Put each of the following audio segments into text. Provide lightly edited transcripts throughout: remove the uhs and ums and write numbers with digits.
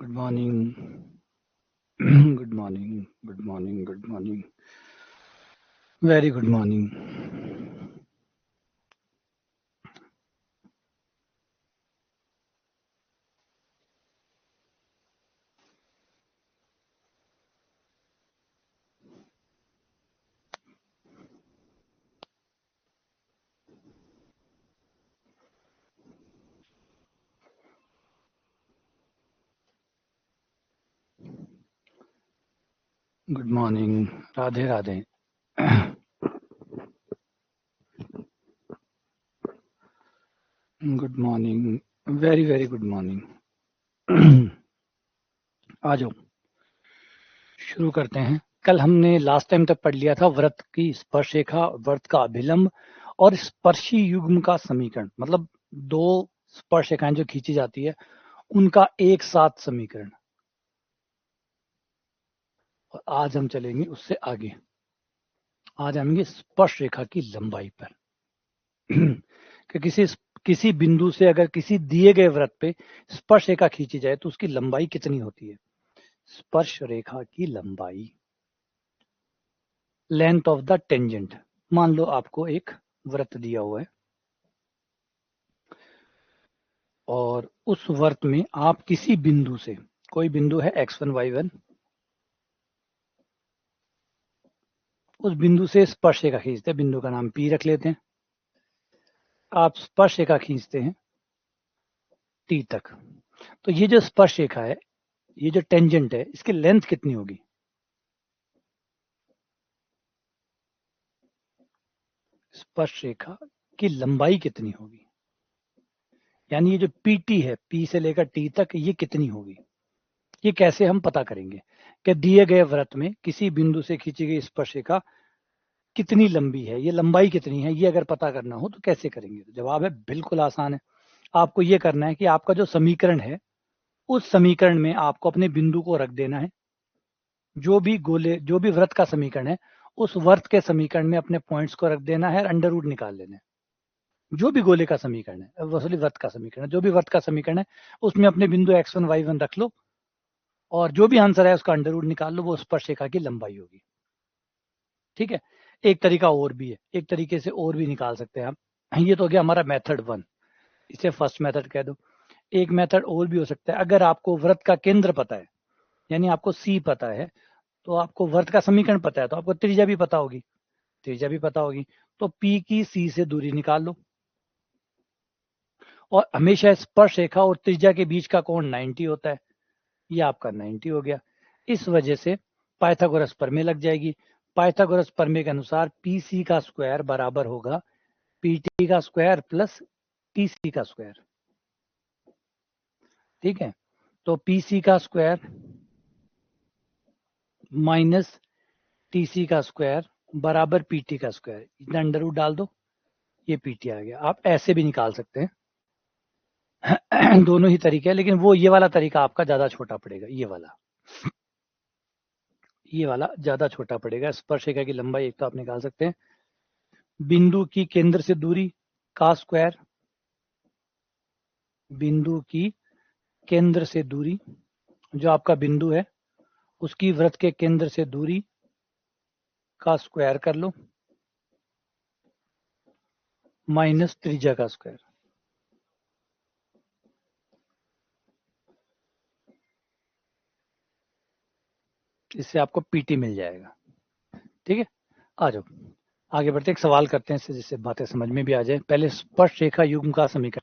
Good morning. Good morning. Good morning. Good morning. Very good morning. Good morning. Radhe Radhe. Good morning. Very very good morning. आ जाओ, शुरू करते हैं। कल हमने last time तक पढ़ लिया था व्रत की स्पर्श रेखा, व्रत का अभिलंब और स्पर्शी युग्म का समीकरण, मतलब दो स्पर्श रेखाएं जो खींची जाती है उनका एक साथ समीकरण। और आज हम चलेंगे उससे आगे। आज आएंगे स्पर्श रेखा की लंबाई पर। कि किसी बिंदु से अगर किसी दिए गए वृत्त पे स्पर्श रेखा खींची जाए तो उसकी लंबाई कितनी होती है। स्पर्श रेखा की लंबाई, लेंथ ऑफ द टेंजेंट। मान लो आपको एक वृत्त दिया हुआ है और उस वृत्त में आप किसी बिंदु से, कोई बिंदु है x1 y1, उस बिंदु से स्पर्श रेखा खींचते हैं। बिंदु का नाम P रख लेते हैं। आप स्पर्श रेखा खींचते हैं T तक। तो ये जो स्पर्श रेखा है, ये जो टेंजेंट है, इसकी लेंथ कितनी होगी। स्पर्श रेखा की लंबाई कितनी होगी, यानी ये जो PT है, P से लेकर T तक, ये कितनी होगी। ये कैसे हम पता करेंगे कि दिए गए वृत्त में किसी बिंदु से खींची गई स्पर्श रेखा कितनी लंबी है, ये लंबाई कितनी है, ये अगर पता करना हो तो कैसे करेंगे। तो जवाब है बिल्कुल आसान है। आपको ये करना है कि आपका जो समीकरण है, उस समीकरण में आपको अपने बिंदु को रख देना है। जो भी वृत्त का समीकरण है, उस वृत्त के समीकरण में अपने पॉइंट्स को रख देना है और अंडर रूट निकाल लेना है। जो भी गोले का समीकरण है, वसूली वृत्त का समीकरण है, जो भी वृत्त का समीकरण है, उसमें अपने बिंदु x1 y1 रख लो और जो भी आंसर है उसका अंडर रूट निकाल लो, वो स्पर्श रेखा की लंबाई होगी। ठीक है। एक तरीका और भी है, एक तरीके से और भी निकाल सकते हैं आप। ये तो हो गया हमारा मेथड 1, इसे फर्स्ट मेथड कह दो। एक मेथड और भी हो सकता है, अगर आपको वृत्त का केंद्र पता है, यानी आपको C पता है, तो आपको वृत्त का समीकरण पता है, तो आपको त्रिज्या भी पता होगी। त्रिज्या भी पता होगी तो P की C से दूरी निकाल लो। और हमेशा स्पर्श रेखा और त्रिज्या के बीच का कोण 90 होता है। ये आपका 90 हो गया। इस वजह से पाइथागोरस प्रमेय लग जाएगी। पाइथागोरस प्रमेय के अनुसार PC का स्क्वायर बराबर होगा PT का स्क्वायर प्लस TC का स्क्वायर। ठीक है। तो PC का स्क्वायर माइनस TC का स्क्वायर बराबर PT का स्क्वायर। इतना अंडर रूट डाल दो, ये PT आ गया। आप ऐसे भी निकाल सकते हैं। दोनों ही तरीके हैं, लेकिन वो ये वाला तरीका आपका ज्यादा छोटा पड़ेगा। ये वाला ज्यादा छोटा पड़ेगा। स्पर्श रेखा की लंबाई एक तो आप निकाल सकते हैं बिंदु की केंद्र से दूरी का स्क्वायर, बिंदु की केंद्र से दूरी, जो आपका बिंदु है उसकी वृत्त के केंद्र से दूरी का स्क्वायर कर लो, माइनस त्रिज्या का स्क्वायर। इससे आपको PT मिल जाएगा। ठीक है। आ जाओ आगे बढ़ते एक सवाल करते हैं जिससे बातें समझ में भी आ जाए। पहले स्पर्श रेखा युग्म का समीकरण।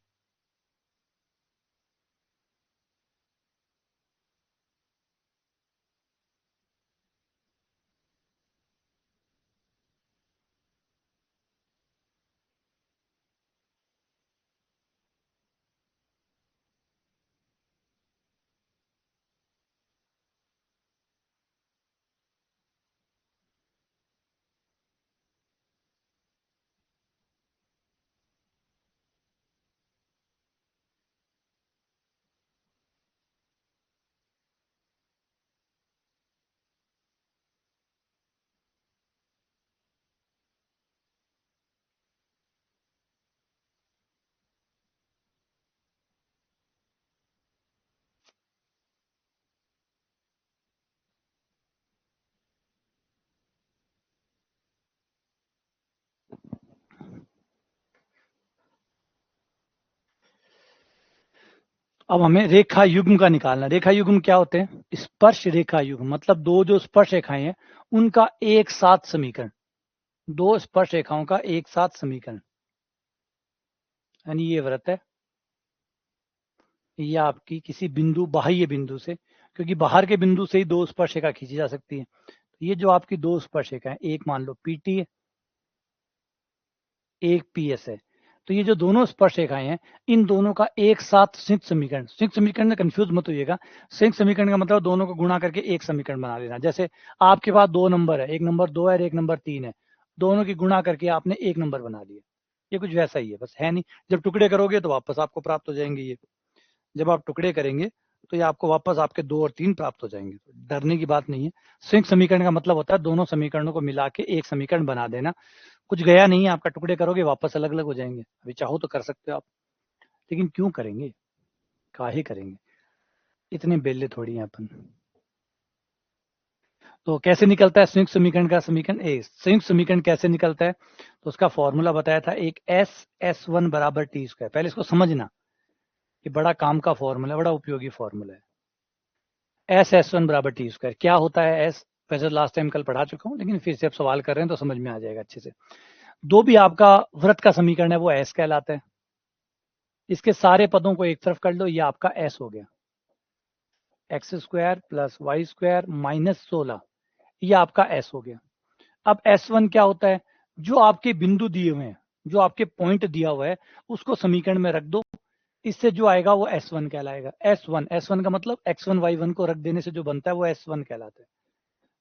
अब हमें रेखा युग्म का निकालना। रेखा युग्म क्या होते हैं? स्पर्श रेखा युग्म मतलब दो जो स्पर्श रेखाएं हैं उनका एक साथ समीकरण, दो स्पर्श रेखाओं का एक साथ समीकरण। यानी ये वृत्त है, ये आपकी किसी बिंदु, बाह्य बिंदु से, क्योंकि बाहर के बिंदु से ही दो स्पर्श रेखा खींची जा सकती है, तो ये जो आपकी दो स्पर्श रेखा है, एक मान लो पीटी है, एक पीएस है, तो ये जो दोनों स्पर्श रेखाएं हैं इन दोनों का एक साथ संयुक्त समीकरण। संयुक्त समीकरण में कंफ्यूज मत होइएगा, संयुक्त समीकरण का मतलब दोनों को गुणा करके एक समीकरण बना लेना। जैसे आपके पास दो नंबर है, एक नंबर 2 है और एक नंबर 3 है, दोनों की गुणा करके आपने एक नंबर बना लिया। ये कुछ वैसा ही है, बस है नहीं। जब टुकड़े करोगे तो वापस आपको प्राप्त हो जाएंगे ये, जब आप टुकड़े करेंगे तो ये आपको वापस आपके 2 और 3 प्राप्त हो जाएंगे। डरने की बात नहीं है। संयुक्त समीकरण का मतलब होता है दोनों समीकरणों को मिला के एक समीकरण बना देना। कुछ गया नहीं है आपका, टुकड़े करोगे वापस अलग अलग हो जाएंगे। अभी चाहो तो कर सकते हो आप, लेकिन क्यों करेंगे, काहे करेंगे, इतने बेले थोड़ी हैं अपन। तो कैसे निकलता है संयुक्त समीकरण का समीकरण? संयुक्त समीकरण कैसे निकलता है, तो उसका फॉर्मूला बताया था, एक S(S1) बराबर टी स्क्वायर। पहले इसको समझना, ये बड़ा काम का फॉर्मूला है, बड़ा उपयोगी फॉर्मूला है। S(S1) बराबर टी स्क्वायर क्या होता है? एस वैसे लास्ट टाइम कल पढ़ा चुका हूं, लेकिन फिर से आप सवाल कर रहे हैं तो समझ में आ जाएगा अच्छे से। दो भी आपका वृत्त का समीकरण है वो एस कहलाता है। इसके सारे पदों को एक तरफ कर लो, ये आपका एस हो गया, x² प्लस y² माइनस 16, ये आपका एस हो गया। अब S1 क्या होता है? जो आपके बिंदु दिए हुए हैं, जो आपके पॉइंट दिया हुआ है उसको समीकरण में रख दो, इससे जो आएगा वो S1 कहलाएगा। S1 का मतलब x1 y1 को रख देने से जो बनता है वो S1 कहलाता है।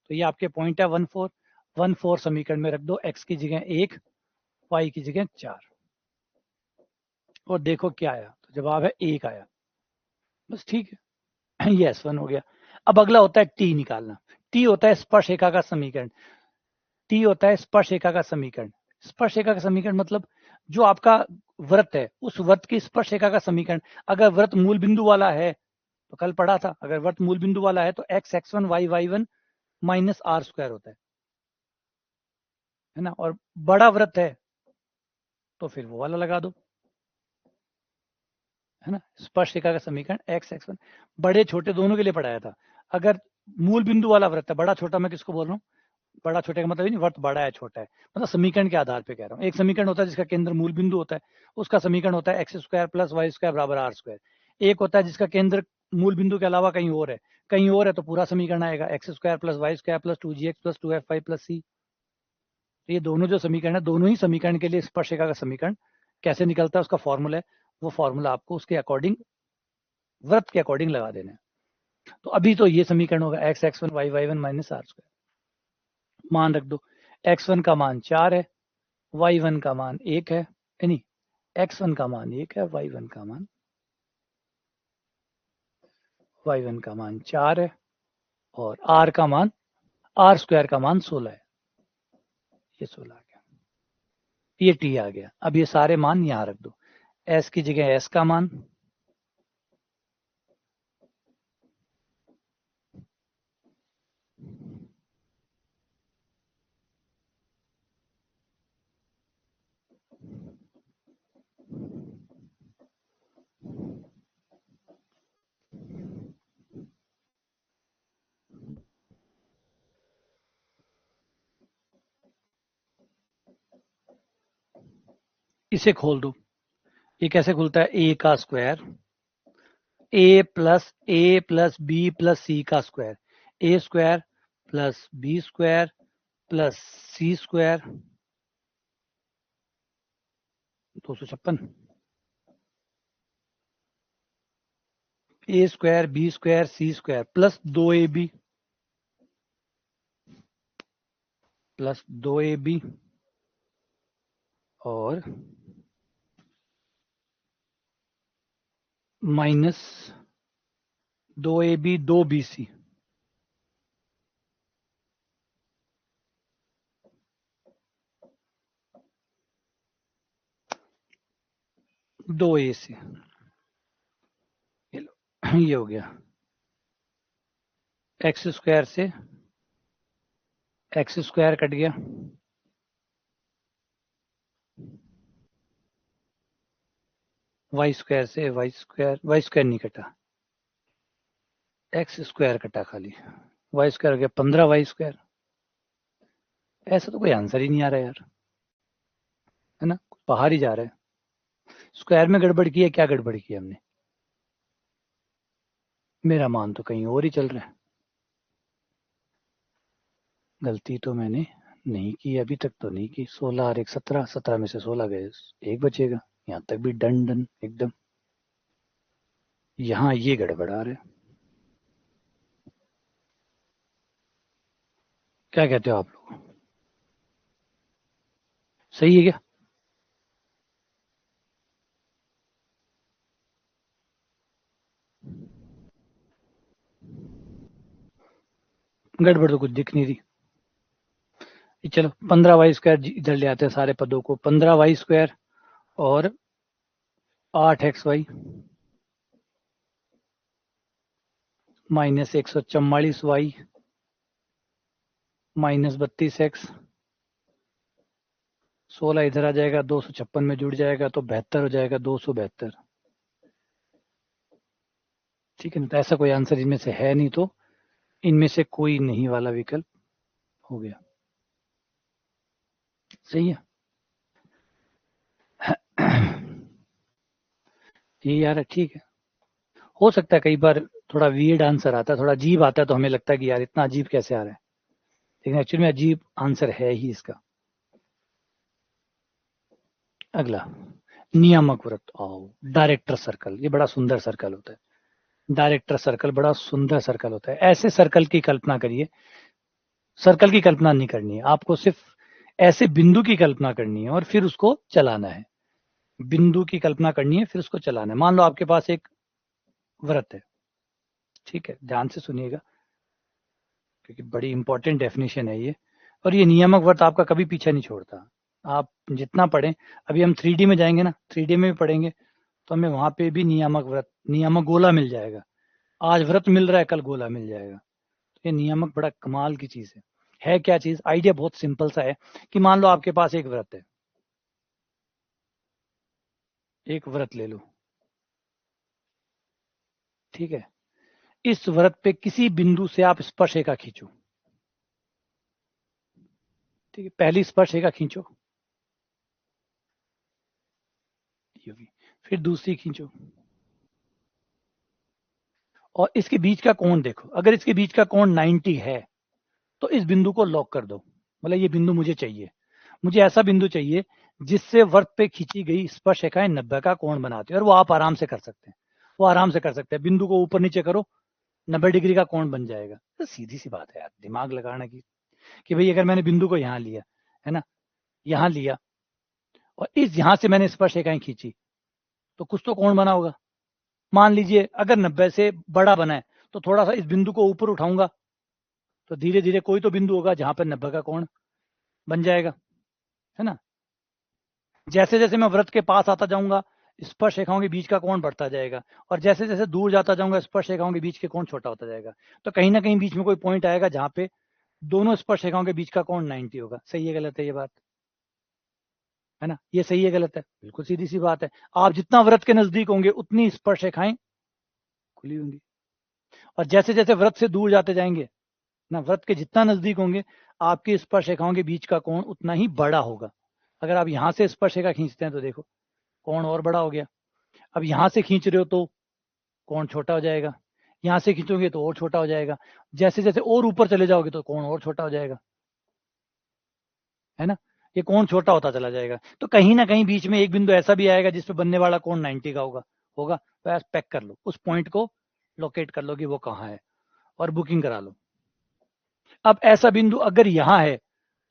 तो ये आपके पॉइंट है 1 4, 1 4 समीकरण में रख दो, x की जगह 1, y की जगह 4, और देखो क्या आया, तो जवाब है 1 आया। बस ठीक है, ये S1 हो गया। अब अगला होता है t निकालना। t होता है स्पर्श रेखा का समीकरण। टी होता है स्पर्श रेखा का समीकरण। स्पर्श रेखा का समीकरण मतलब जो आपका वृत्त है उस वृत्त की स्पर्श रेखा का समीकरण। अगर वृत्त मूल बिंदु वाला है, तो कल पढ़ा था, अगर वृत्त मूल बिंदु वाला है तो x x1 y y1 minus R square होता है ना। और बड़ा वृत्त है तो फिर वो वाला लगा दो, है ना। स्पर्श रेखा का समीकरण x x1, बड़े छोटे दोनों के लिए पढ़ाया था। अगर मूल बिंदु वाला वृत्त है, बड़ा छोटा मैं किसको बोल रहा हूँ, बड़ा छोटे का मतलब नहीं वर्त बड़ा है छोटा है, मतलब समीकरण के आधार पे कह रहा हूँ। एक समीकरण होता है जिसका केंद्र मूल बिंदु होता है, उसका समीकरण होता है x² प्लस y² बराबर r²। एक होता है जिसका केंद्र मूल बिंदु के अलावा कहीं और है, कहीं और है तो पूरा समीकरण आएगा x² plus y² plus 2gx plus 2fy plus c। तो ये दोनों जो समीकरण है, दोनों ही समीकरण के लिए स्पर्श रेखा का समीकरण कैसे निकलता है उसका फॉर्मूला है, वो फॉर्मूला आपको उसके अकॉर्डिंग, वृत्त के अकॉर्डिंग लगा देना है। तो अभी तो ये समीकरण होगा x x1 y y1 minus r²। मान रख दो, x1 का मान 4 है, y1 का मान 1 है, नहीं, x1 का मान 1 है, y1 का मान 4 है, और r का मान, r² का मान 16 है। ये 16 आ गया, ये t आ गया। अब ये सारे मान यहां रख दो, s की जगह s का मान, इसे खोल दो। ये कैसे खुलता है? a का square, a plus B plus C का square, a² plus b² plus c², 256, a² b² c² plus 2ab plus 2ab और माइनस 2ab 2bc, 2ac। ये हो गया, x² से x² कट गया, वाई स्क्वायर से वाई स्क्वायर नहीं कटा, एक्स स्क्वायर कटा खाली, वाई स्क्वायर हो गया 15 वाई स्क्वायर। ऐसा तो कोई आंसर ही नहीं आ रहा यार, है ना, बाहर ही जा रहा है। स्क्वायर में गड़बड़ की है, क्या गड़बड़ की है हमने? मेरा मान तो कहीं और ही चल रहा है। गलती तो मैंने नहीं की, अभी तक तो नहीं की। 16 और 1 17, 17 में से 16 गए, एक बचेगा। यहाँ तक भी डन डन एकदम। यहाँ ये गड़बड़ आ रहा है। क्या कहते हो आप लोग, सही है क्या? गड़बड़ तो कुछ दिख नहीं रही। चलो 15 वाई स्क्वायर इधर ले आते हैं सारे पदों को। 15 वाई स्क्वायर और 8 XY minus 144 Y minus 32 X। 16 इधर आ जाएगा, 256 में जुड़ जाएगा तो 72 हो जाएगा, 272। ठीक है ना, तो ऐसा कोई आंसर इनमें से है नहीं, तो इनमें से कोई नहीं वाला विकल्प हो गया। सही है। ये यार ठीक है। हो सकता है कई बार थोड़ा वियर्ड आंसर आता है, थोड़ा अजीब आता है, तो हमें लगता है कि यार इतना अजीब कैसे आ रहा है, लेकिन एक्चुअली में अजीब आंसर है ही इसका। अगला, नियामक वृत्त। आओ, डायरेक्टर सर्कल, ये बड़ा सुंदर सर्कल होता है। डायरेक्टर सर्कल बड़ा सुंदर सर्कल होता है। ऐसे सर्कल की कल्पना करिए। सर्कल की कल्पना नहीं करनी है आपको, सिर्फ ऐसे बिंदु की कल्पना करनी है और फिर उसको चलाना है। बिंदु की कल्पना करनी है, फिर उसको चलाना है। मान लो आपके पास एक वृत्त है, ठीक है, ध्यान से सुनिएगा क्योंकि बड़ी इंपॉर्टेंट डेफिनेशन है ये। और ये नियामक वृत्त आपका कभी पीछा नहीं छोड़ता, आप जितना पढ़ें। अभी हम 3D में जाएंगे ना, 3D में भी पढ़ेंगे, तो हमें वहां पे भी नियामक वृत्त, नियामक गोला मिल जाएगा। आज वृत्त मिल रहा है, कल गोला मिल जाएगा। तो ये नियामक बड़ा कमाल की चीज है। क्या चीज? आइडिया बहुत सिंपल सा है कि मान लो आपके पास एक वृत्त है, एक वृत्त ले लो, ठीक है। इस वृत्त पे किसी बिंदु से आप स्पर्शरेखा खींचो, ठीक है। पहली स्पर्शरेखा खींचो, ये भी। फिर दूसरी खींचो, और इसके बीच का कोण देखो। अगर इसके बीच का कोण 90 है तो इस बिंदु को लॉक कर दो। मतलब ये बिंदु मुझे चाहिए, मुझे ऐसा बिंदु चाहिए जिससे वृत्त पे खींची गई स्पर्शरेखाएं 90 का कोण बनाती है। और वो आप आराम से कर सकते हैं, वो आराम से कर सकते हैं। बिंदु को ऊपर नीचे करो, 90 डिग्री का कोण बन जाएगा। तो सीधी सी बात है यार, दिमाग लगाना की कि भाई अगर मैंने बिंदु को यहाँ लिया, है ना, यहाँ लिया, और इस यहाँ से मैंने स्पर्शरेखाएं खींची, तो कुछ तो कोण बना होगा। मान लीजिए अगर 90 से बड़ा बना है, तो थोड़ा सा इस बिंदु को ऊपर उठाऊंगा, तो धीरे धीरे कोई तो बिंदु होगा जहां पर 90 का कोण बन जाएगा, है ना। जैसे जैसे मैं वृत्त के पास आता जाऊंगा, स्पर्श रेखाओं के बीच का कोण बढ़ता जाएगा, और जैसे जैसे दूर जाता जाऊंगा, स्पर्श रेखाओं के बीच के कोण छोटा होता जाएगा। तो कहीं ना कहीं बीच में कोई पॉइंट आएगा जहां पे दोनों स्पर्श रेखाओं के बीच का कोण 90 होगा। सही है गलत है ये बात? है ना, ये सही है गलत है? बिल्कुल सीधी सी बात है। आप जितना वृत्त के नजदीक होंगे उतनी स्पर्श रेखाएं खुली होंगी, और जैसे जैसे वृत्त से दूर जाते जाएंगे ना, वृत्त के जितना नजदीक होंगे, आपकी स्पर्श रेखाओं के बीच का कोण उतना ही बड़ा होगा। अगर आप यहां से स्पर्श रेखा खींचते हैं तो देखो कोण और बड़ा हो गया। अब यहां से खींच रहे हो तो कोण छोटा हो जाएगा, यहां से खींचोगे तो और छोटा हो जाएगा, जैसे जैसे और ऊपर चले जाओगे तो कोण और छोटा हो जाएगा, है ना। ये कोण छोटा होता चला जाएगा, तो कहीं ना कहीं बीच में एक बिंदु ऐसा भी आएगा जिसपे बनने वाला कोण 90 का होगा। होगा तो ऐसा पैक कर लो, उस पॉइंट को लोकेट कर लो कि वो कहाँ है, और बुकिंग करा लो। अब ऐसा बिंदु अगर यहाँ है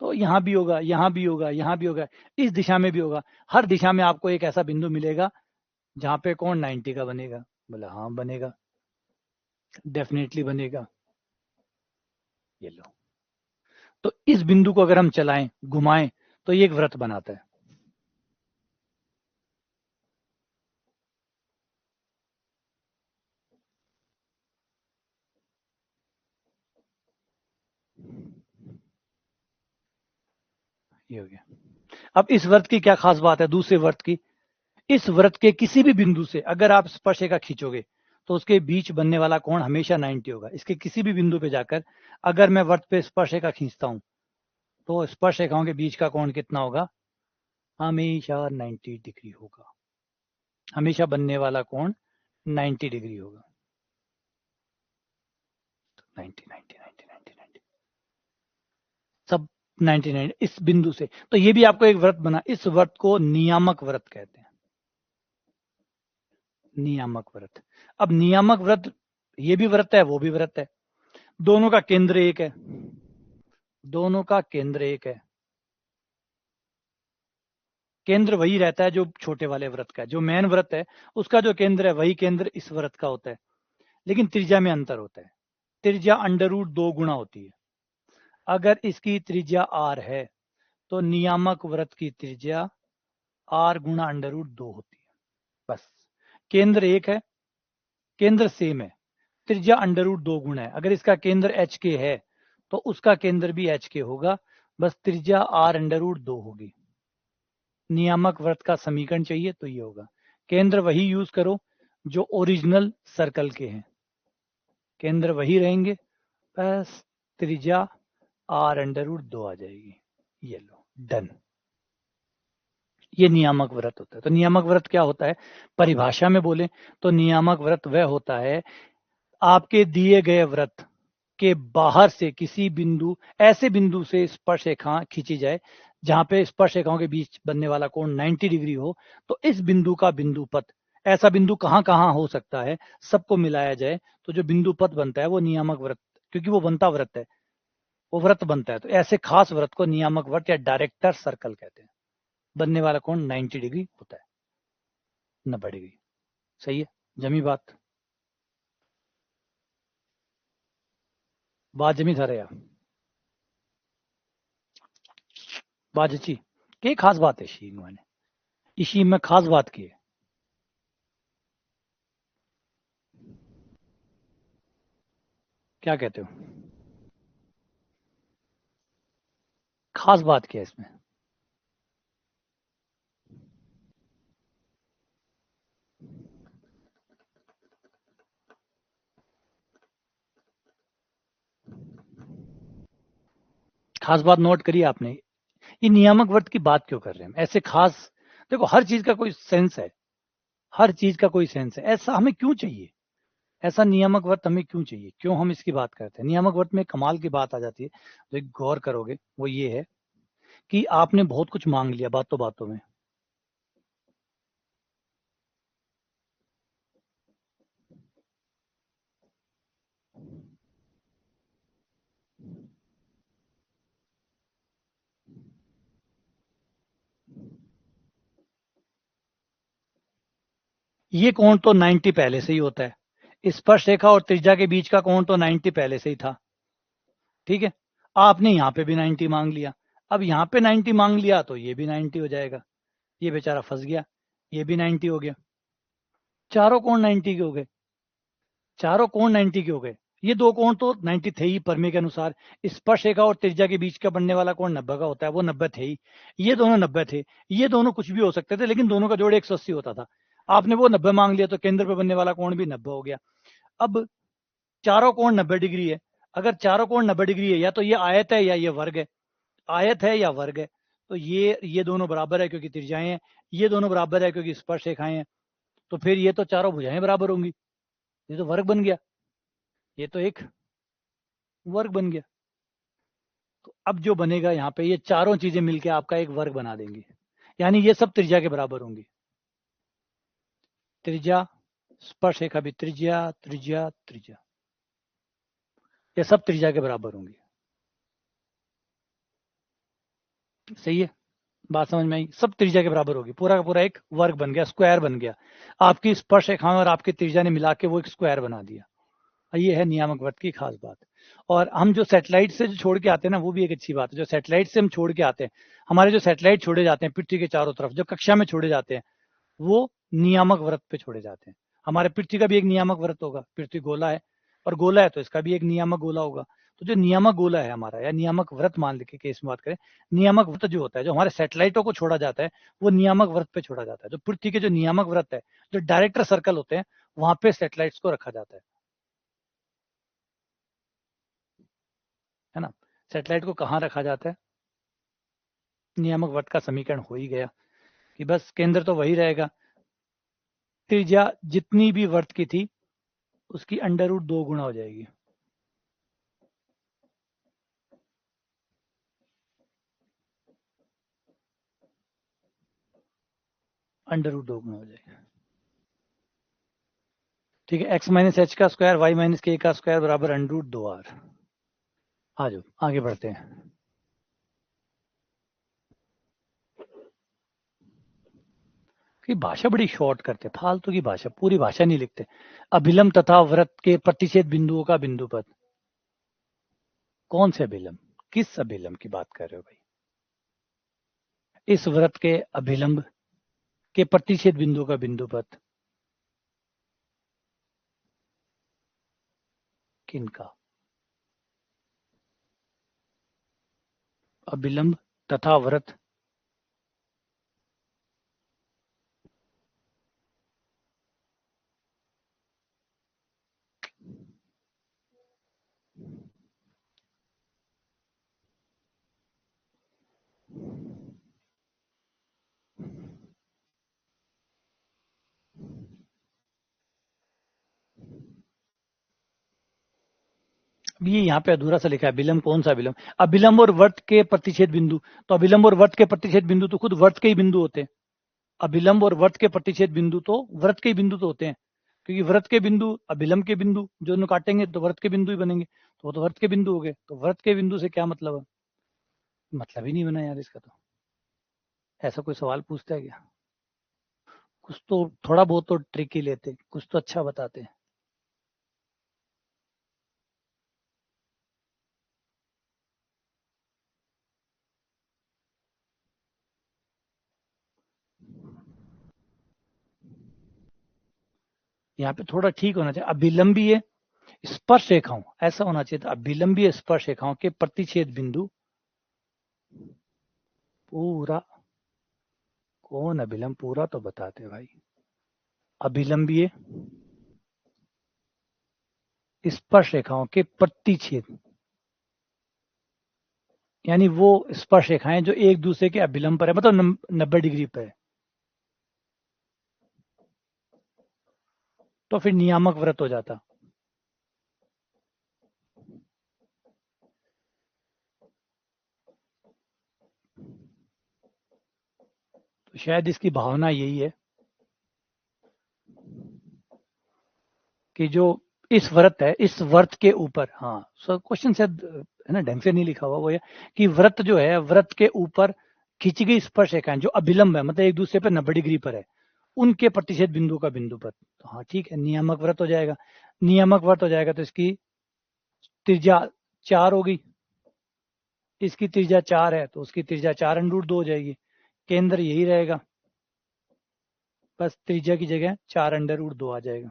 तो यहाँ भी होगा, यहाँ भी होगा, यहाँ भी होगा, इस दिशा में भी होगा। हर दिशा में आपको एक ऐसा बिंदु मिलेगा जहां पे कोण 90 का बनेगा। बोला हाँ बनेगा, डेफिनेटली बनेगा। ये लो, तो इस बिंदु को अगर हम चलाएं, घुमाएं, तो ये एक वृत्त बनाता है। ये हो गया। अब इस वृत्त की क्या खास बात है दूसरे वृत्त की? इस वृत्त के किसी भी बिंदु से अगर आप स्पर्शरेखा खींचोगे तो उसके बीच बनने वाला कोण हमेशा 90 होगा। इसके किसी भी बिंदु पे जाकर अगर मैं वृत्त पे स्पर्शरेखा खींचता हूं तो स्पर्शरेखाओं के बीच का कोण कितना होगा? हमेशा 90 डिग्री होगा। हमेशा बनने वाला कोण 90 डिग्री होगा। 90 90 90 90 90 सब 99 इस बिंदु से। तो ये भी आपको एक वृत्त बना। इस वृत्त को नियामक वृत्त कहते हैं। नियामक वृत्त। अब नियामक वृत्त ये भी वृत्त है, वो भी वृत्त है। दोनों का केंद्र एक है। दोनों का केंद्र एक है। केंद्र वही रहता है जो छोटे वाले वृत्त का है। जो मेन वृत्त है उसका जो केंद्र है वही केंद्र इस वृत्त का होता है, लेकिन त्रिज्या में अंतर होता है। त्रिज्या √2 गुना होती है। अगर इसकी त्रिज्या r है तो नियामक वृत्त की त्रिज्या r गुना √2 होती है। बस केंद्र एक है, केंद्र सेम है, त्रिज्या √2 गुना है। अगर इसका केंद्र एच के है तो उसका केंद्र भी एच के होगा, बस त्रिज्या r√2 होगी। नियामक वृत्त का समीकरण चाहिए तो ये होगा। केंद्र वही यूज करो जो ओरिजिनल सर्कल के हैं। केंद्र वही रहेंगे, बस त्रिज्या r√2 आ जाएगी। ये लो, डन। ये नियामक वृत्त होता है। तो नियामक वृत्त क्या होता है? परिभाषा में बोले तो नियामक वृत्त वह होता है आपके दिए गए वृत्त के बाहर से किसी बिंदु, ऐसे बिंदु से स्पर्शरेखा खींची जाए जहां पे स्पर्शरेखाओं के बीच बनने वाला कोण 90 डिग्री हो। तो इस बिंदु का बिंदु पथ, ऐसा बिंदु कहां कहां हो सकता है, सबको मिलाया जाए तो जो बिंदु पथ बनता है वो नियामक वृत्त, क्योंकि वो बनता वृत्त है, वो वृत्त बनता है। तो ऐसे खास वृत्त को नियामक वृत्त या डायरेक्टर सर्कल कहते हैं। बनने वाला कोण 90 डिग्री होता है, 90 डिग्री। सही है, जमी बात जमी था यार, बाजची के खास बात है शी मैंने इसी में खास बात की है। क्या कहते हो? खास बात क्या है इसमें? खास बात नोट करी आपने? ये नियामक वृत्त की बात क्यों कर रहे हैं ऐसे खास? देखो, हर चीज का कोई सेंस है, हर चीज का कोई सेंस है। ऐसा हमें क्यों चाहिए? ऐसा नियामक वृत्त हमें क्यों चाहिए? क्यों हम इसकी बात करते हैं? नियामक वृत्त में कमाल की बात आ जाती है, जो एक गौर करोगे वो ये है कि आपने बहुत कुछ मांग लिया बातों बातों में। ये कोण तो 90 पहले से ही होता है। स्पर्शरेखा और त्रिज्या के बीच का कोण तो 90 पहले से ही था। ठीक है, आपने यहाँ पे भी 90 मांग लिया। अब यहाँ पे 90 मांग लिया तो ये भी 90 हो जाएगा। ये बेचारा फंस गया, ये भी 90 हो गया। चारों कोण 90 के हो गए। चारों कोण 90 के हो गए। ये दो कोण तो 90 थे ही परमे के अनुसार। स्पर्शरेखा और त्रिज्या के बीच का बनने वाला कोण 90 का होता है, वो 90 थे ही। ये दोनों 90 थे। ये दोनों कुछ भी हो सकते थे, लेकिन दोनों का जोड़ 180 होता था। आपने वो 90 मांग लिया तो केंद्र पे बनने वाला कोण भी 90 हो गया। अब चारों कोण 90 डिग्री है। अगर चारों कोण 90 डिग्री है, या तो ये आयत है या ये वर्ग है। आयत है या वर्ग है, तो ये दोनों बराबर है क्योंकि त्रिज्याएं हैं। ये दोनों बराबर है क्योंकि स्पर्शरेखाएं हैं। तो फिर ये तो चारों भुजाएं बराबर होंगी। ये तो वर्ग बन गया, ये तो एक वर्ग बन गया। तो अब जो बनेगा यहाँ पे, ये चारों चीजें मिलकर आपका एक वर्ग बना देंगी। यानी ये सब त्रिज्या के बराबर होंगी। त्रिज्या, स्पर्शरेखा भी त्रिज्या त्रिज्या त्रिज्या, ये सब त्रिज्या के बराबर होंगी। सही है, बात समझ में आई? सब त्रिज्या के बराबर होगी। पूरा का पूरा एक वर्ग बन गया, स्क्वायर बन गया। आपकी स्पर्शरेखाएं और आपकी त्रिज्या ने मिला के वो एक स्क्वायर बना दिया। ये है नियामक वृत्त की खास बात। और हम जो सैटेलाइट से जो छोड़ के आते हैं ना, वो भी एक अच्छी बात है। जो सैटेलाइट से हम छोड़ के आते हैं, हमारे जो सैटेलाइट छोड़े जाते हैं पृथ्वी के चारों तरफ, जो कक्षा में छोड़े जाते हैं, वो नियामक वृत्त पे छोड़े जाते हैं। हमारे पृथ्वी का भी एक नियामक वृत्त होगा। पृथ्वी गोला है, और गोला है तो इसका भी एक नियामक गोला होगा। तो जो नियामक गोला है हमारा, या नियामक व्रत मान के केस में बात करें, नियामक व्रत जो होता है, जो हमारे सैटेलाइटों को छोड़ा जाता है, वो नियामक व्रत पे छोड़ा जाता है। जो पृथ्वी के जो नियामक व्रत है, जो डायरेक्टर सर्कल होते हैं, वहां पे सैटेलाइट्स को रखा जाता है ना। सैटेलाइट को कहाँ रखा जाता है? नियामक व्रत का समीकरण हो ही गया कि बस केंद्र तो वही रहेगा, त्रिज्या जितनी भी व्रत की थी उसकी √2 गुना हो जाएगी। √2 गुना हो जाएगा। ठीक है, x - h का स्क्वायर y - k का स्क्वायर बराबर √2r। आ जाओ आगे बढ़ते हैं। कि भाषा बड़ी शॉर्ट करते, फालतू की भाषा, पूरी भाषा नहीं लिखते। अभिलंब तथा व्रत के प्रतिच्छेद बिंदुओं का बिंदुपद। कौन से अभिलंब, किस अभिलंब की बात कर रहे हो भाई? इस व्रत के अभिलंब के प्रतिच्छेद बिंदु का बिंदुपद किनका? अभिलंब तथा व्रत ये यहाँ पे अधूरा सा लिखा है। अभिलंब कौन सा अभिलंब? अभिलंब और वर्त के प्रतिच्छेद बिंदु। तो अभिलंब और वर्त के प्रतिच्छेद बिंदु तो खुद वर्त के ही बिंदु होते हैं। अभिलंब और वर्त के प्रतिच्छेद बिंदु तो व्रत के ही बिंदु तो होते हैं, क्योंकि व्रत के बिंदु अभिलंब के बिंदु जो उन्हें काटेंगे तो व्रत के बिंदु ही बनेंगे, तो वो तो व्रत के बिंदु हो गए। तो व्रत के बिंदु से क्या मतलब है? मतलब ही नहीं बना यार इसका। तो ऐसा कोई सवाल पूछता है क्या? कुछ तो थोड़ा बहुत तो ट्रिक ही लेते, कुछ तो अच्छा बताते हैं। यहाँ पे थोड़ा ठीक होना चाहिए, अभिलंबीय स्पर्श रेखाओं, ऐसा होना चाहिए था। अभिलंबीय स्पर्श रेखाओं के प्रतिच्छेद बिंदु पूरा। कौन अभिलंब? पूरा तो बताते भाई। अभिलंबीय स्पर्श रेखाओं के प्रतिच्छेद, यानी वो स्पर्श रेखाएं जो एक दूसरे के अभिलंब पर है, मतलब 90 डिग्री पर है, तो फिर नियामक व्रत हो जाता। तो शायद इसकी भावना यही है कि जो इस व्रत है, इस व्रत के ऊपर, हाँ सो क्वेश्चन शायद है ना ढंग से नहीं लिखा हुआ, वो ये कि व्रत जो है, व्रत के ऊपर खींची गई स्पर्श रेखाएं जो अभिलंब है, मतलब एक दूसरे पर 90 डिग्री पर है, उनके प्रतिच्छेद बिंदु का बिंदुपद। तो हाँ ठीक है, नियामक व्रत हो जाएगा। नियामक व्रत हो जाएगा तो इसकी त्रिज्या 4 होगी। इसकी त्रिज्या 4 है तो उसकी त्रिज्या 4√2 हो जाएगी। केंद्र यही रहेगा, बस त्रिज्या की जगह 4√2 आ जाएगा।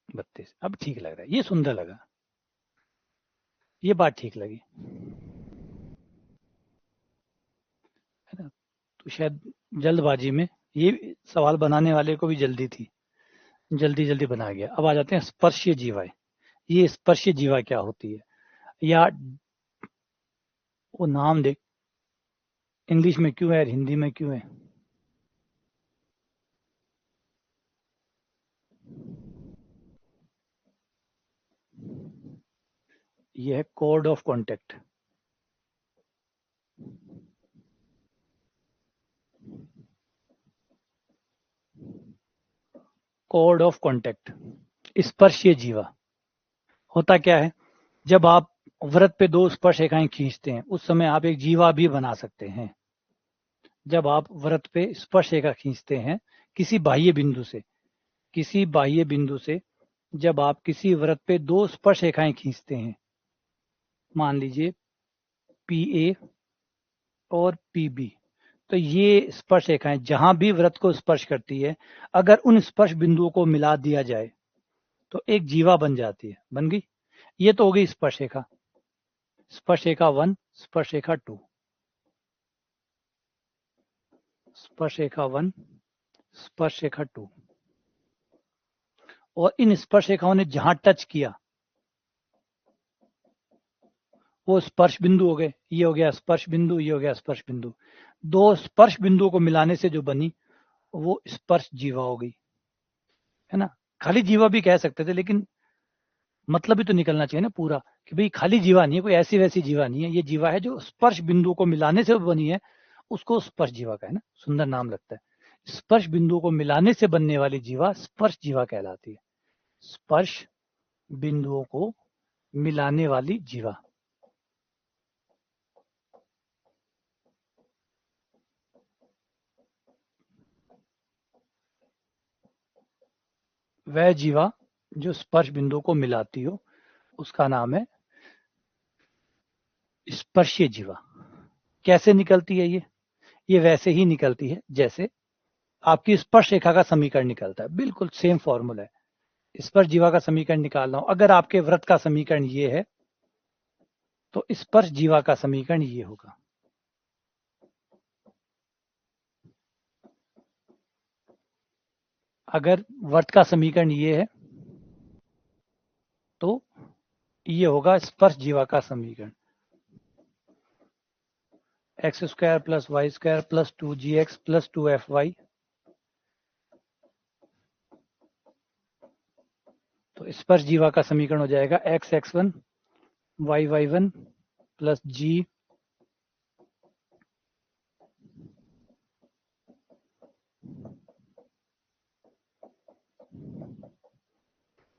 बत्तीस। अब ठीक लग रहा है, ये सुंदर लगा, ये बात ठीक लगी, है ना। तो शायद जल्दबाजी में ये सवाल बनाने वाले को भी जल्दी थी, जल्दी जल्दी बना गया। अब आ जाते हैं स्पर्शीय जीवाएं। ये स्पर्शीय जीवा क्या होती है, या वो नाम देख, इंग्लिश में क्यों है और हिंदी में क्यों है? ये है code of contact. Code of contact, स्पर्शीय जीवा होता क्या है? जब आप व्रत पे 2 स्पर्श रेखाएं खींचते हैं, उस समय आप एक जीवा भी बना सकते हैं। जब आप व्रत पे स्पर्श रेखा खींचते हैं किसी बाह्य बिंदु से, किसी बाह्य बिंदु से जब आप किसी व्रत पे 2 स्पर्श रेखाएं खींचते हैं, मान लीजिए पी ए और पी बी, तो ये स्पर्श रेखाएं जहां भी वृत्त को स्पर्श करती है, अगर उन स्पर्श बिंदुओं को मिला दिया जाए तो एक जीवा बन जाती है। बन गई। ये तो हो गई स्पर्श रेखा। स्पर्श रेखा 1, स्पर्श रेखा 2, स्पर्श रेखा 1, स्पर्श रेखा 2। और इन स्पर्श रेखाओं ने जहां टच किया वो स्पर्श बिंदु हो गए। ये हो गया स्पर्श बिंदु, ये हो गया स्पर्श बिंदु। दो स्पर्श बिंदुओं को मिलाने से जो बनी वो स्पर्श जीवा हो गई, है ना। खाली जीवा भी कह सकते थे, लेकिन मतलब भी तो निकलना चाहिए ना पूरा, कि भाई खाली जीवा नहीं है, कोई ऐसी वैसी जीवा नहीं है, ये जीवा है जो स्पर्श बिंदुओं को मिलाने से बनी है, उसको स्पर्श जीवा का है ना, सुंदर नाम लगता है। स्पर्श बिंदुओं को मिलाने से बनने वाली जीवा स्पर्श जीवा कहलाती है। स्पर्श बिंदुओं को मिलाने वाली जीवा। वह जीवा जो स्पर्श बिंदुओं को मिलाती हो उसका नाम है स्पर्शीय जीवा। कैसे निकलती है ये वैसे ही निकलती है जैसे आपकी स्पर्श रेखा का समीकरण निकलता है, बिल्कुल सेम फॉर्मूला है। स्पर्श जीवा का समीकरण निकालना हो, अगर आपके वृत्त का समीकरण ये है तो स्पर्श जीवा का समीकरण ये होगा। अगर वृत्त का समीकरण ये है तो ये होगा स्पर्श जीवा का समीकरण। X square plus Y square plus 2gx plus 2fy। तो स्पर्श जीवा का समीकरण हो जाएगा x x1 Y y1 plus g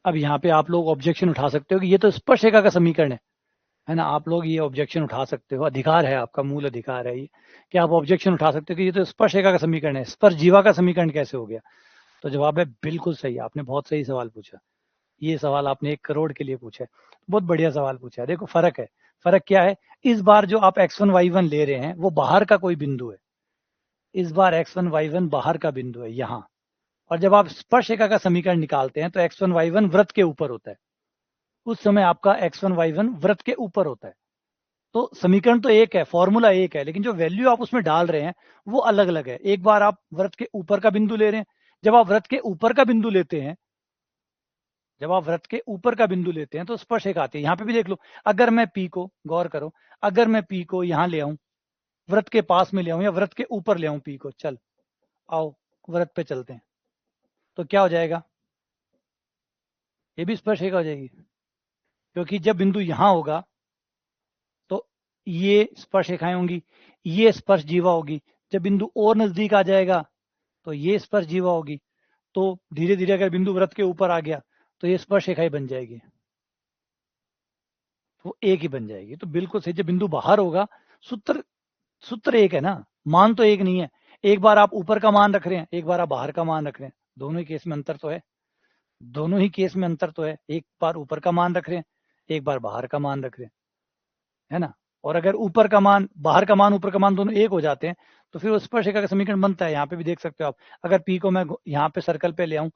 अब यहाँ पे आप लोग ऑब्जेक्शन उठा सकते हो कि ये तो स्पर्श रेखा का समीकरण है ना। आप लोग ये ऑब्जेक्शन उठा सकते हो, अधिकार है आपका, मूल अधिकार है ये कि आप ऑब्जेक्शन उठा सकते हो कि ये तो स्पर्श रेखा का समीकरण है, स्पर्श जीवा का समीकरण कैसे हो गया। तो जवाब है बिल्कुल सही। आपने बहुत सही सवाल पूछा। ये सवाल आपने 1 करोड़ के लिए पूछा है, बहुत बढ़िया सवाल पूछा है। देखो फर्क है, फर्क क्या है, इस बार जो आप x1 y1 ले रहे हैं वो बाहर का कोई बिंदु है। इस बार x1 y1 बाहर का बिंदु है यहाँ। और जब आप स्पर्श रेखा का समीकरण निकालते हैं तो x1 y1 वृत्त के ऊपर होता है। उस समय आपका x1 y1 वृत्त के ऊपर होता है। तो समीकरण तो एक है, फॉर्मूला एक है, लेकिन जो वैल्यू आप उसमें डाल रहे हैं वो अलग अलग है। एक बार आप वृत्त के ऊपर का बिंदु ले रहे हैं। जब आप वृत्त के ऊपर का बिंदु लेते हैं, जब आप वृत्त के ऊपर का बिंदु लेते हैं तो स्पर्श रेखा आती है। यहाँ पे भी देख लो, अगर मैं पी को, गौर करो, अगर मैं पी को यहाँ ले आऊं, वृत्त के पास में ले आऊं या वृत्त के ऊपर ले आऊं पी को, चल आओ वृत्त पे चलते हैं, तो क्या हो जाएगा, ये भी स्पर्श रेखा हो जाएगी। क्योंकि जब बिंदु यहां होगा तो ये स्पर्श रेखाएं होंगी, ये स्पर्श जीवा होगी। जब बिंदु और नजदीक आ जाएगा तो ये स्पर्श जीवा होगी। तो धीरे धीरे अगर बिंदु वृत्त के ऊपर आ गया तो ये स्पर्श रेखाएं बन जाएगी, वो एक ही बन जाएगी। तो बिल्कुल सही। जब बिंदु बाहर होगा, सूत्र सूत्र एक है ना, मान तो एक नहीं है। एक बार आप ऊपर का मान रख रहे हैं, एक बार आप बाहर का मान रख रहे हैं, दोनों ही केस में अंतर तो है। दोनों ही केस में अंतर तो है, एक बार ऊपर का मान रख रहे हैं, एक बार बाहर का मान रख रहे हैं, है ना। और अगर ऊपर का मान बाहर का मान ऊपर का मान दोनों एक हो जाते हैं तो फिर उस स्पर्श रेखा का समीकरण बनता है। यहाँ पे भी देख सकते हो आप, अगर पी को मैं यहाँ पे सर्कल पे ले आऊं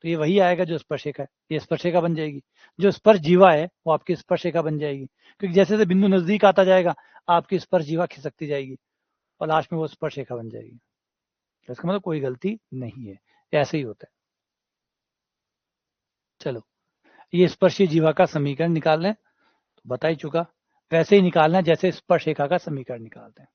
तो ये वही आएगा जो स्पर्श रेखा है, ये स्पर्श रेखा बन जाएगी। जो स्पर्श जीवा है वो आपकी स्पर्श रेखा बन जाएगी, क्योंकि जैसे जैसे बिंदु नजदीक आता जाएगा आपकी स्पर्श जीवा खिसकती जाएगी और लास्ट में वो स्पर्श रेखा बन जाएगी। तो इसका मतलब कोई गलती नहीं है, ऐसे ही होता है। चलो, ये स्पर्शीय जीवा का समीकरण निकाल लें तो बता ही चुका, वैसे ही निकालना है जैसे स्पर्श रेखा का समीकरण निकालते हैं।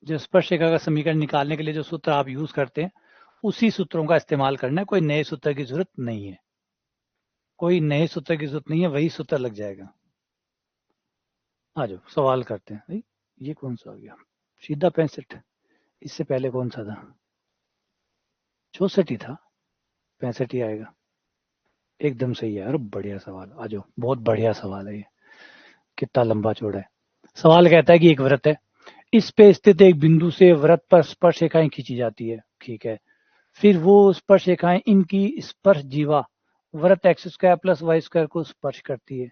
जो स्पर्श रेखा का समीकरण निकालने के लिए जो सूत्र आप यूज करते हैं उसी सूत्रों का इस्तेमाल करना है, कोई नए सूत्र की जरूरत नहीं है। कोई नए सूत्र की जरूरत नहीं है, वही सूत्र लग जाएगा। आ जाओ सवाल करते हैं। भाई ये कौन सा हो गया, सीधा 65, इससे पहले कौन सा था, 64 ही था, 65 ही आएगा। एकदम सही है, अरे बढ़िया सवाल। आ जाओ, बहुत बढ़िया सवाल है ये, कितना लंबा चौड़ा है। सवाल कहता है कि एक वृत्त है, इस पे स्थित एक बिंदु से वृत्त पर स्पर्श रेखाएं खींची जाती है, ठीक है। फिर वो स्पर्श रेखाएं इनकी स्पर्श जीवा वृत्त X square plus Y square को स्पर्श करती है।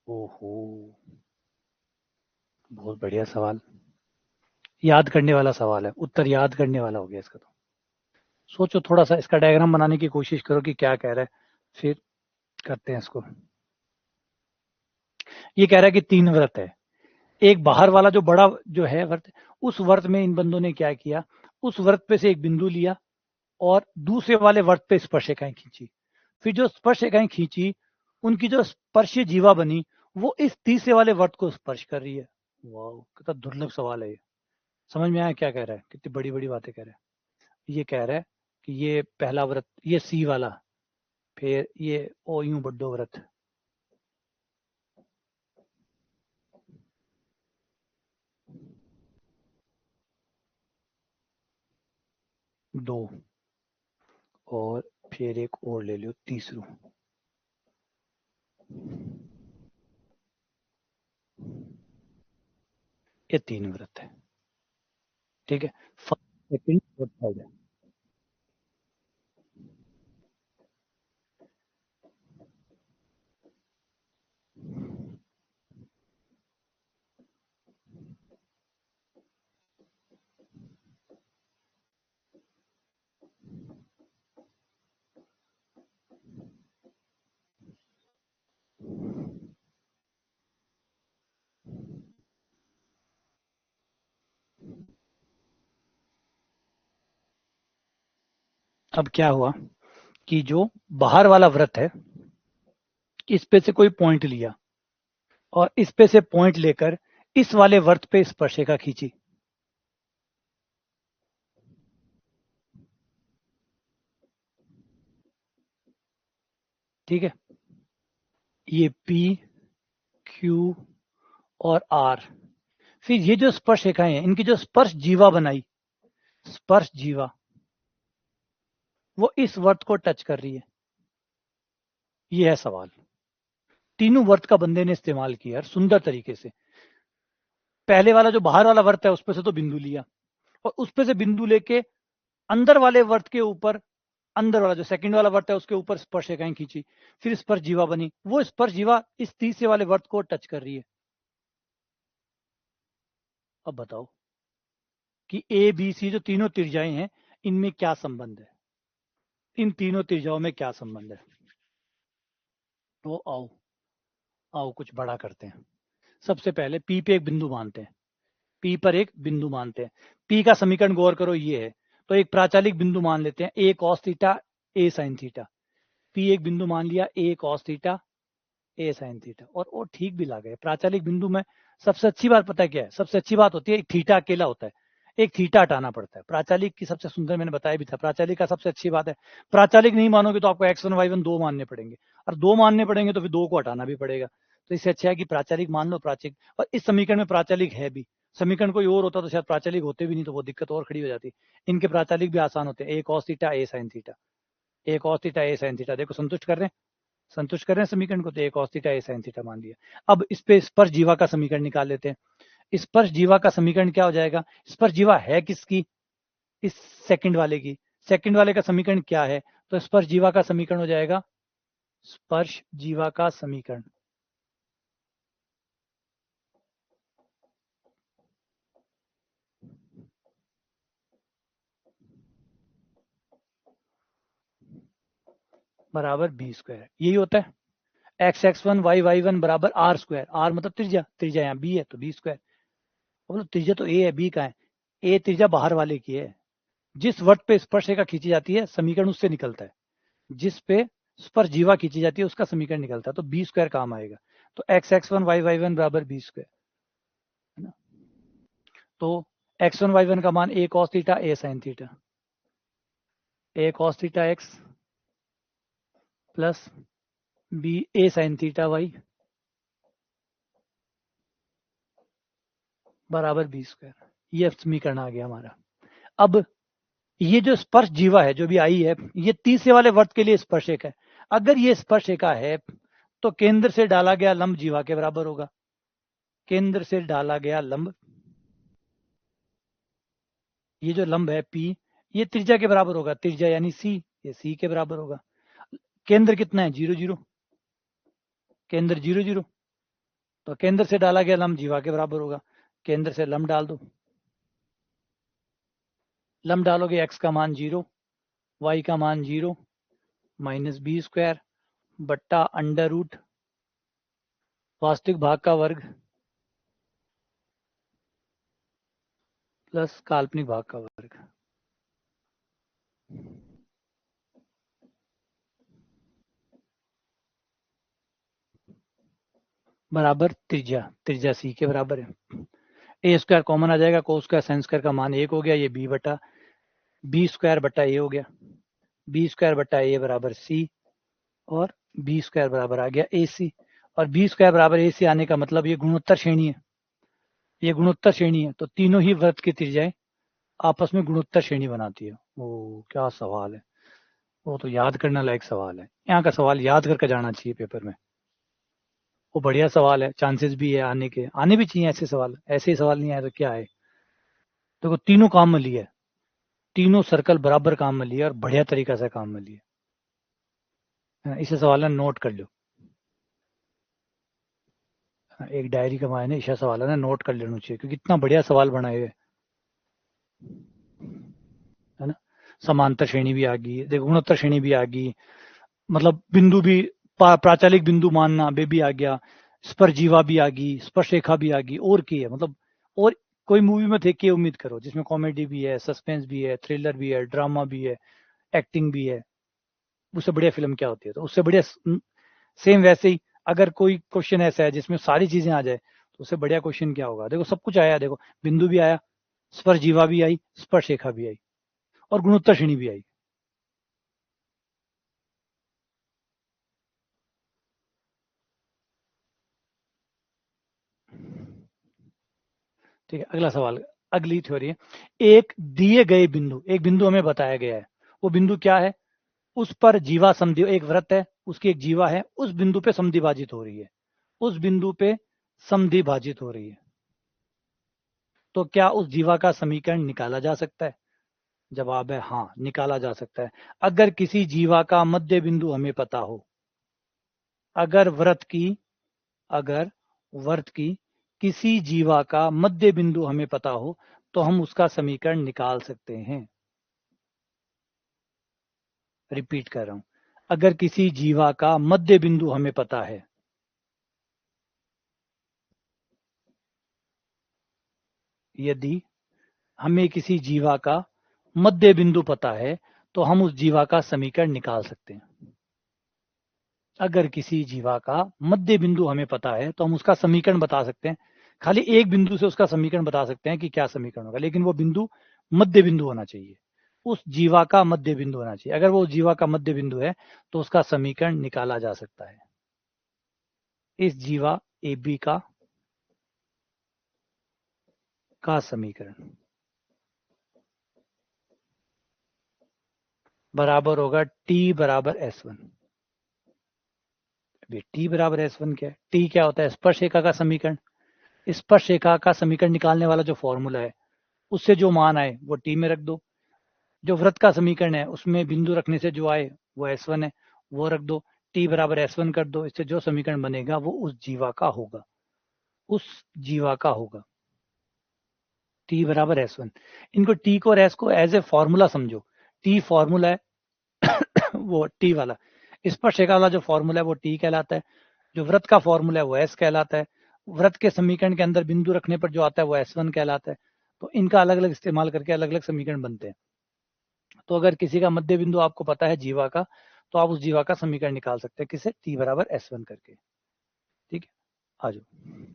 ओहो, बहुत बढ़िया सवाल, याद करने वाला सवाल है, उत्तर याद करने वाला हो गया इसका। तो सोचो, थोड़ा सा इसका डायग्राम बनाने की कोशिश करो कि क्या कह रहा है, फिर करते हैं इसको। ये कह रहा है कि 3 वृत्त है, एक बाहर वाला जो बड़ा जो है वृत्त, उस वृत्त में इन बंदों ने क्या किया, उस वृत्त पे से एक बिंदु लिया और दूसरे वाले वृत्त पे स्पर्शरेखाएं खींची। फिर जो स्पर्शरेखाएं खींची, उनकी जो स्पर्शीय जीवा बनी, वो इस तीसरे वाले वृत्त को स्पर्श कर रही है। वाह, कितना दुर्लभ सवाल है ये। समझ में आया क्या कह रहा है, कितनी बड़ी बड़ी बातें कह रहा है। ये कह रहा है कि ये पहला वृत्त, ये सी वाला, फिर ये ओ यूं बड्डो वृत्त, दो, और फिर एक और ले लो तीसरू, ये 3 वृत्त है। ठीक है, फर्स्ट सेकंड और थर्ड। अब क्या हुआ कि जो बाहर वाला वृत्त है, इस पे से कोई पॉइंट लिया और इस पे से पॉइंट लेकर इस वाले वृत्त पे स्पर्शरेखा खींची। ठीक है, ये P, Q और R, फिर ये जो स्पर्शरेखाएं हैं, इनकी जो स्पर्श जीवा बनाई, स्पर्श जीवा, वो इस वृत्त को टच कर रही है। ये है सवाल। तीनों वृत्त का बंदे ने इस्तेमाल किया यार, सुंदर तरीके से। पहले वाला जो बाहर वाला वृत्त है, उस पे से तो बिंदु लिया और उस पे से बिंदु लेके अंदर वाले वृत्त के ऊपर, अंदर वाला जो सेकंड वाला वृत्त है उसके ऊपर स्पर्शरेखाएं खींची, फिर स्पर्श जीवा बनी, वो स्पर्श जीवा इस तीसरे वाले वृत्त को टच कर रही है। अब बताओ कि ए बी सी जो तीनों त्रिज्याएं हैं, इनमें क्या संबंध है, इन तीनों त्रिज्याओं में क्या संबंध है। तो आओ, आओ कुछ बड़ा करते हैं। सबसे पहले पी पे एक बिंदु मानते हैं, पी पर एक बिंदु मानते हैं। पी का समीकरण गौर करो, ये है। तो एक प्राचालिक बिंदु मान लेते हैं, ए cos theta A sine theta. P एक बिंदु मान लिया, ए cos theta A sine theta, और वो ठीक भी लगा है। प्राचालिक बिंदु में सबसे अच्छी बात पता है क्या है, सबसे अच्छी बात होती है एक थीटा अकेला होता है, एक थीटा हटाना पड़ता है। प्राचालिक की सबसे सुंदर, मैंने बताया भी था, प्राचालिक का सबसे अच्छी बात है, प्राचालिक नहीं मानोगे तो आपको x1 y1 दो मानने पड़ेंगे, और दो मानने पड़ेंगे तो फिर दो को हटाना भी पड़ेगा। तो इससे अच्छा है कि प्राचालिक मान लो, प्राचीक। और इस समीकरण में प्राचालिक है भी, समीकरण कोई और होता तो शायद प्राचालिक होते भी नहीं, तो वो दिक्कत और खड़ी हो जाती। इनके प्राचालिक भी आसान होते हैं, ए cos theta A sine theta, A cos theta A sine theta, देखो संतुष्ट कर रहे हैं, संतुष्ट कर रहे हैं समीकरण को, तो एक cos थीटा ए sin थीटा मान लिया। अब इस पे स्पर्श जीवा का समीकरण निकाल लेते हैं। स्पर्श जीवा का समीकरण क्या हो जाएगा, स्पर्श जीवा है किसकी, इस सेकंड वाले की, सेकंड वाले का समीकरण क्या है, तो स्पर्श जीवा का समीकरण हो जाएगा, स्पर्श जीवा का समीकरण बराबर बी स्क्वायर, यही होता है। X x one Y Y one बराबर आर स्क्वायर, आर मतलब त्रिज्या, त्रिज्या यहाँ बी है तो बी स्क्वायर। मतलब त्रिज्या तो ए है, बी का है, ए त्रिज्या बाहर वाले की है। जिस वृत्त पे स्पर्शरेखा खींची जाती है, समीकरण उससे निकलता है, जिस पे स्पर्श जीवा खींची जाती है उसका समीकरण निकलता है, तो बी स्क्वायर काम आएगा। तो x x one Y Y one बराबर बी स्क्वायर, है ना। तो एक्स वन वाई वन का मान A cos theta A sine theta, A cos theta x plus B A sine theta y बराबर बी स्क्वायर। ये समीकरण आ गया हमारा। अब ये जो स्पर्श जीवा है जो भी आई है, ये तीसरे वाले वृत्त के लिए स्पर्शरेखा है। अगर ये स्पर्शरेखा है तो केंद्र से डाला गया लंब जीवा के बराबर होगा, केंद्र से डाला गया लंब ये जो लंब है P, ये त्रिज्या के बराबर होगा, त्रिज्या यानी C, ये C के बराबर होगा। केंद्र कितना है? 0 0, केंद्र 0 0, तो केंद्र से डाला गया लंब जीवा के बराबर होगा। केंद्र से लंब डाल दो, लंब डालोगे x का मान 0, y का मान 0, -b² बट्टा अंडर रूट वास्तविक भाग का वर्ग प्लस काल्पनिक भाग का वर्ग बराबर त्रिज्या, त्रिज्या C के बराबर है। a² कॉमन आ जाएगा, cos² sin² का मान 1 हो गया, ये b² बट्टा a हो गया, b² बट्टा a बराबर C, और b² बराबर आ गया AC। और b² बराबर AC आने का मतलब ये गुणोत्तर श्रेणी है, ये गुणोत्तर श्रेणी है, तो तीनों ही वृत्त की त्रिज्याएं आपस में गुणोत्तर श्रेणी बनाती है। वो क्या सवाल है, वो तो याद करने लायक सवाल है। यहाँ का सवाल याद करके जाना चाहिए पेपर में, वो बढ़िया सवाल है, चांसेस भी है आने के, आने भी चाहिए ऐसे सवाल। ऐसे ही सवाल नहीं आए तो क्या है। देखो तीनों काम में लिए, तीनों सर्कल बराबर काम में लिए और बढ़िया तरीका से काम में लिए। इसे सवाल है, नोट कर लो, एक डायरी का मायने ईशा सवाल है ना, नोट कर लेना चाहिए, क्योंकि इतना बढ़िया सवाल बनाए हुए है ना। समांतर श्रेणी भी आ गई, देखो गुणोत्तर श्रेणी भी आ गई, मतलब बिंदु भी प्राचालिक बिंदु मानना वे भी आ गया, स्पर्श जीवा भी आ गई, स्पर्श रेखा भी आ गई, और की है मतलब। और कोई मूवी में देख के उम्मीद करो जिसमें कॉमेडी भी है, सस्पेंस भी है, थ्रिलर भी है, ड्रामा भी है, एक्टिंग भी है, उससे बढ़िया फिल्म क्या होती है। तो उससे बढ़िया सेम वैसे ही अगर कोई क्वेश्चन ऐसा है जिसमें सारी चीजें आ जाए, तो उससे बढ़िया क्वेश्चन क्या होगा। देखो सब कुछ आया, देखो बिंदु भी आया, स्पर्श जीवा भी आई, स्पर्श रेखा भी आई, और गुणोत्तर श्रेणी भी आई। ठीक है, अगला सवाल, अगली थ्योरी है, एक दिए गए बिंदु, एक बिंदु हमें बताया गया है, वो बिंदु क्या है, उस पर जीवा समधि, एक वृत्त है उसकी एक जीवा है, उस बिंदु पे समधि भाजित हो रही है, उस बिंदु पे समधि भाजित हो रही है, तो क्या उस जीवा का समीकरण निकाला जा सकता है? जवाब है हाँ, निकाला जा सकता है। अगर किसी जीवा का मध्य बिंदु हमें पता हो, अगर वृत्त की, अगर वृत्त की किसी जीवा का मध्य बिंदु हमें पता हो, तो हम उसका समीकरण निकाल सकते हैं। रिपीट कर रहा हूं, अगर किसी जीवा का मध्य बिंदु हमें पता है, यदि हमें किसी जीवा का मध्य बिंदु पता है, तो हम उस जीवा का समीकरण निकाल सकते हैं। अगर किसी जीवा का मध्य बिंदु हमें पता है तो हम उसका समीकरण बता सकते हैं। खाली एक बिंदु से उसका समीकरण बता सकते हैं कि क्या समीकरण होगा, लेकिन वो बिंदु मध्य बिंदु होना चाहिए, उस जीवा का मध्य बिंदु होना चाहिए। अगर वो जीवा का मध्य बिंदु है तो उसका समीकरण निकाला जा सकता है। इस जीवा ए बी का समीकरण बराबर होगा टी बराबर S1। टी बराबर S1 क्या है, टी क्या होता है, स्पर्श रेखा का समीकरण। स्पर्श रेखा का समीकरण निकालने वाला जो फॉर्मूला है, उससे जो मान आए वो टी में रख दो। जो वृत्त का समीकरण है उसमें बिंदु रखने से जो आए वो S1 है, वो रख दो, टी बराबर S1 कर दो। इससे जो समीकरण बनेगा वो उस जीवा का होगा, उस जीवा का होगा। टी बराबर S1, इनको टी को और एस को एज ए फॉर्मूला समझो। टी फॉर्मूला है वो टी वाला, स्पर्श रेखा वाला जो फॉर्मूला है वो टी कहलाता है, जो वृत्त का फॉर्मूला है वो एस कहलाता है, वृत्त के समीकरण के अंदर बिंदु रखने पर जो आता है वो S1 कहलाता है। तो इनका अलग अलग इस्तेमाल करके अलग अलग समीकरण बनते हैं। तो अगर किसी का मध्य बिंदु आपको पता है जीवा का, तो आप उस जीवा का समीकरण निकाल सकते हैं, किसे, टी बराबर S1 करके। ठीक है, आ जाओ,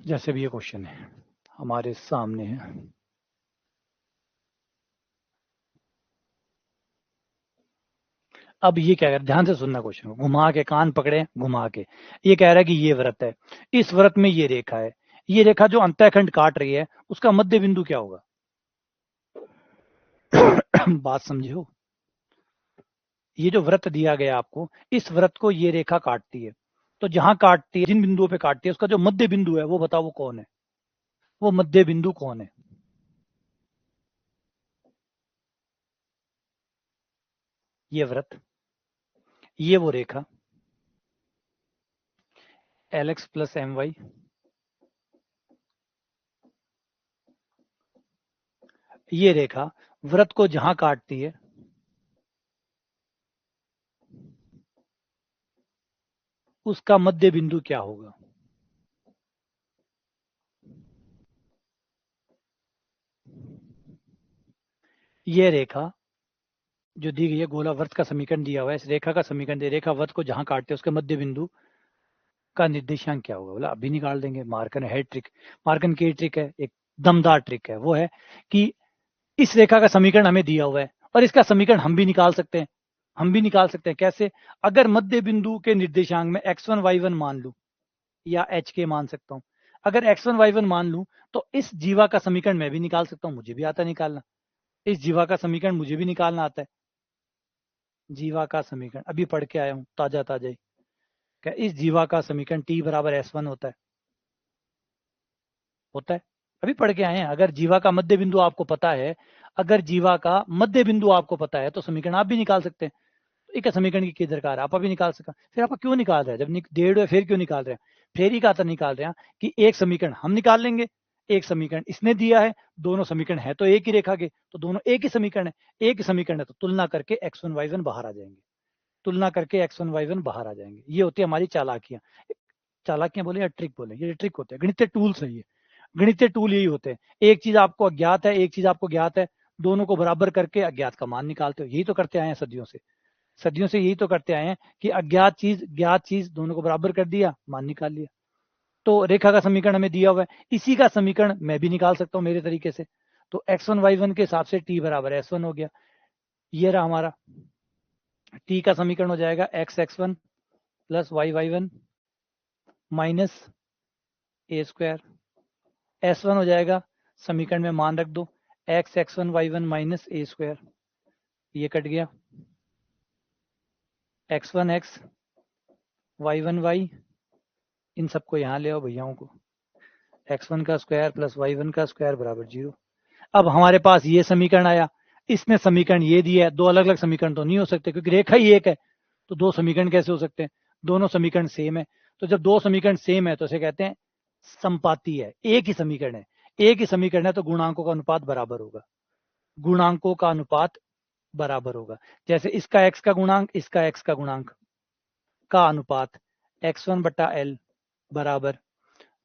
जैसे भी ये क्वेश्चन है हमारे सामने है। अब ये क्या कर, ध्यान से सुनना क्वेश्चन को, घुमा के कान पकड़े, घुमा के, ये कह रहा है कि ये वृत्त है, इस वृत्त में ये रेखा है, ये रेखा जो अंतःखंड काट रही है उसका मध्य बिंदु क्या होगा? बात समझे हो, ये जो वृत्त दिया गया आपको, इस वृत्त को ये रेखा काटती है, तो जहां काटती है, जिन बिंदुओं पे काटती है, उसका जो मध्य बिंदु है वो बताओ वो कौन है? वो मध्य बिंदु कौन है? ये वृत्त, ये वो रेखा LX प्लस MY, ये रेखा वृत्त को जहां काटती है उसका मध्य बिंदु क्या होगा? ये रेखा जो दी गई है, गोला वृत्त का समीकरण दिया हुआ है, इस रेखा का समीकरण दिया, रेखा वृत्त को जहां काटते हैं उसके मध्य बिंदु का निर्देशांक क्या होगा? बोला अभी निकाल देंगे। मार्कन है ट्रिक, मार्कन की ट्रिक है, एक दमदार ट्रिक है। वो है कि इस रेखा का समीकरण हमें दिया हुआ है और इसका समीकरण हम भी निकाल सकते हैं। हम भी निकाल सकते हैं। कैसे? अगर मध्य बिंदु के निर्देशांक में x1 y1 मान लूं या h के मान सकता हूं, अगर x1 y1 मान लूं तो इस जीवा का समीकरण मैं भी निकाल सकता हूं, मुझे भी आता है निकालना। इस जीवा का समीकरण मुझे भी निकालना आता है। जीवा का समीकरण अभी पढ़ के आया हूं, ताजा ताजा ही। क्या इस जीवा का समीकरण t बराबर S1 होता है? होता है, अभी पढ़ के आए हैं। अगर जीवा का मध्य बिंदु आपको पता है, अगर जीवा का मध्य बिंदु आपको पता है तो समीकरण आप भी निकाल सकते हैं। तो एक समीकरण की क्या दरकार है, आप अभी निकाल सका। फिर आप क्यों निकाल रहे हैं? जब डेढ़ है फिर क्यों निकाल रहे हैं? फिर ही कहा था निकाल रहे हैं कि एक समीकरण हम निकाल लेंगे, एक समीकरण इसने दिया है, दोनों समीकरण है तो एक ही रेखा के, तो दोनों एक ही समीकरण है। एक ही समीकरण है तो तुलना करके x1 y1 बाहर आ जाएंगे, तुलना करके x1 y1 बाहर आ जाएंगे। ये होती है हमारी चालाकियां। चालाकियां बोले या ट्रिक बोले, ये ट्रिक होते हैं, गणितीय टूल्स है ये। गणितीय टूल यही होते हैं। एक चीज आपको अज्ञात है, एक चीज आपको ज्ञात है, दोनों को बराबर करके अज्ञात का मान निकालते हो। यही तो करते आए हैं सदियों से, सदियों से यही तो करते आए हैं कि अज्ञात चीज ज्ञात चीज दोनों को बराबर कर दिया, मान निकाल लिया। तो रेखा का समीकरण हमें दिया हुआ है, इसी का समीकरण मैं भी निकाल सकता हूं मेरे तरीके से। तो x1 y1 के हिसाब से t बराबर S1 हो गया। ये रहा हमारा t का समीकरण, हो जाएगा x1 plus y1 minus a²। S1 हो जाएगा, समीकरण में मान रख दो, x1 y1 माइनस a², ये कट गया। x1 x y1 y, इन सबको यहां ले आओ भैयाओं को, x1 का स्क्वायर प्लस y1 का स्क्वायर बराबर 0। अब हमारे पास ये समीकरण आया, इसने समीकरण ये दिया है। दो अलग अलग समीकरण तो नहीं हो सकते क्योंकि रेखा ही एक है, तो दो समीकरण कैसे हो सकते हैं? दोनों समीकरण सेम है। तो जब दो समीकरण सेम है तो इसे कहते हैं संपाती है। एक ही समीकरण है, एक ही समीकरण है तो गुणांकों का अनुपात बराबर होगा, गुणांकों का अनुपात बराबर होगा। जैसे इसका x का गुणांक, इसका x का गुणांक का अनुपात x1 बट्टा l बराबर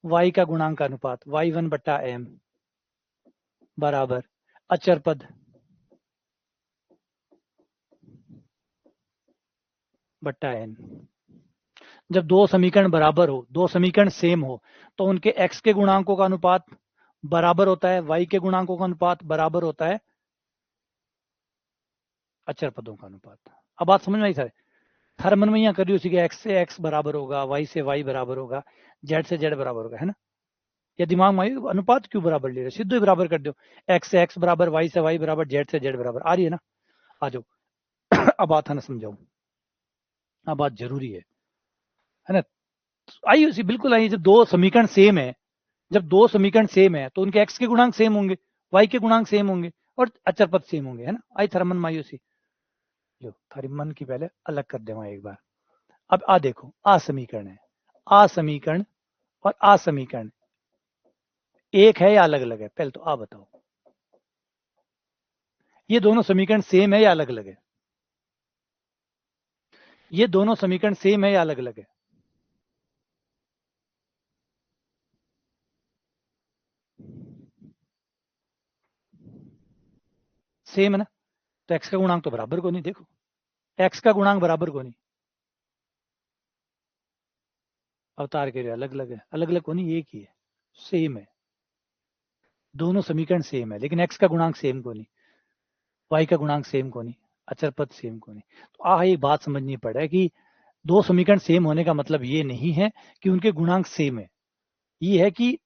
y का गुणांक का अनुपात y1 बट्टा m बराबर अचर पद बट्टा n। जब दो समीकरण बराबर हो, दो समीकरण सेम हो, तो उनके x के गुणांकों का अनुपात बराबर होता है, y के गुणांकों का अनुपात बराबर होता है अचर पदों का अनुपात। अब बात समझ में आई सर? हर मनमैया करी उसी के x से x बराबर होगा, y से y बराबर होगा, z से z बराबर होगा, है ना? या दिमाग में अनुपात क्यों बराबर ले रहे? सीधे ही बराबर कर दो, x से x बराबर, y से y बराबर, z से z बराबर। आ रही है ना? आ जाओ। अब बात है ना, समझाऊं, अब बात जरूरी है ना? आई उसी बिल्कुल आई। जब दो समीकरण सेम है, जब दो समीकरण सेम है तो उनके x के गुणांक सेम होंगे, y के गुणांक सेम होंगे और अचर पद सेम होंगे, है ना? आई थरमन मायूसी। जो थारी मन की पहले अलग कर दे एक बार। अब आ देखो, आ समीकरण है, आ समीकरण और आ समीकरण एक है या अलग अलग है? पहले तो आ बताओ, ये दोनों समीकरण सेम है या अलग अलग है? ये दोनों समीकरण सेम है या अलग अलग है? सेम है ना? तो x का गुणांक तो बराबर को नहीं। देखो, x का गुणांक बराबर को नहीं, अवतार के लिए अलग अलग है, अलग अलग को नहीं, एक ही है, सेम है। दोनों समीकरण सेम है लेकिन x का गुणांक सेम को नहीं, y का गुणांक सेम को नहीं, अचर पद सेम को नहीं। तो ये बात समझनी पड़े कि दो समीकरण सेम होने का मतलब ये नहीं है कि उनके गुणांक सेम है, ये है कि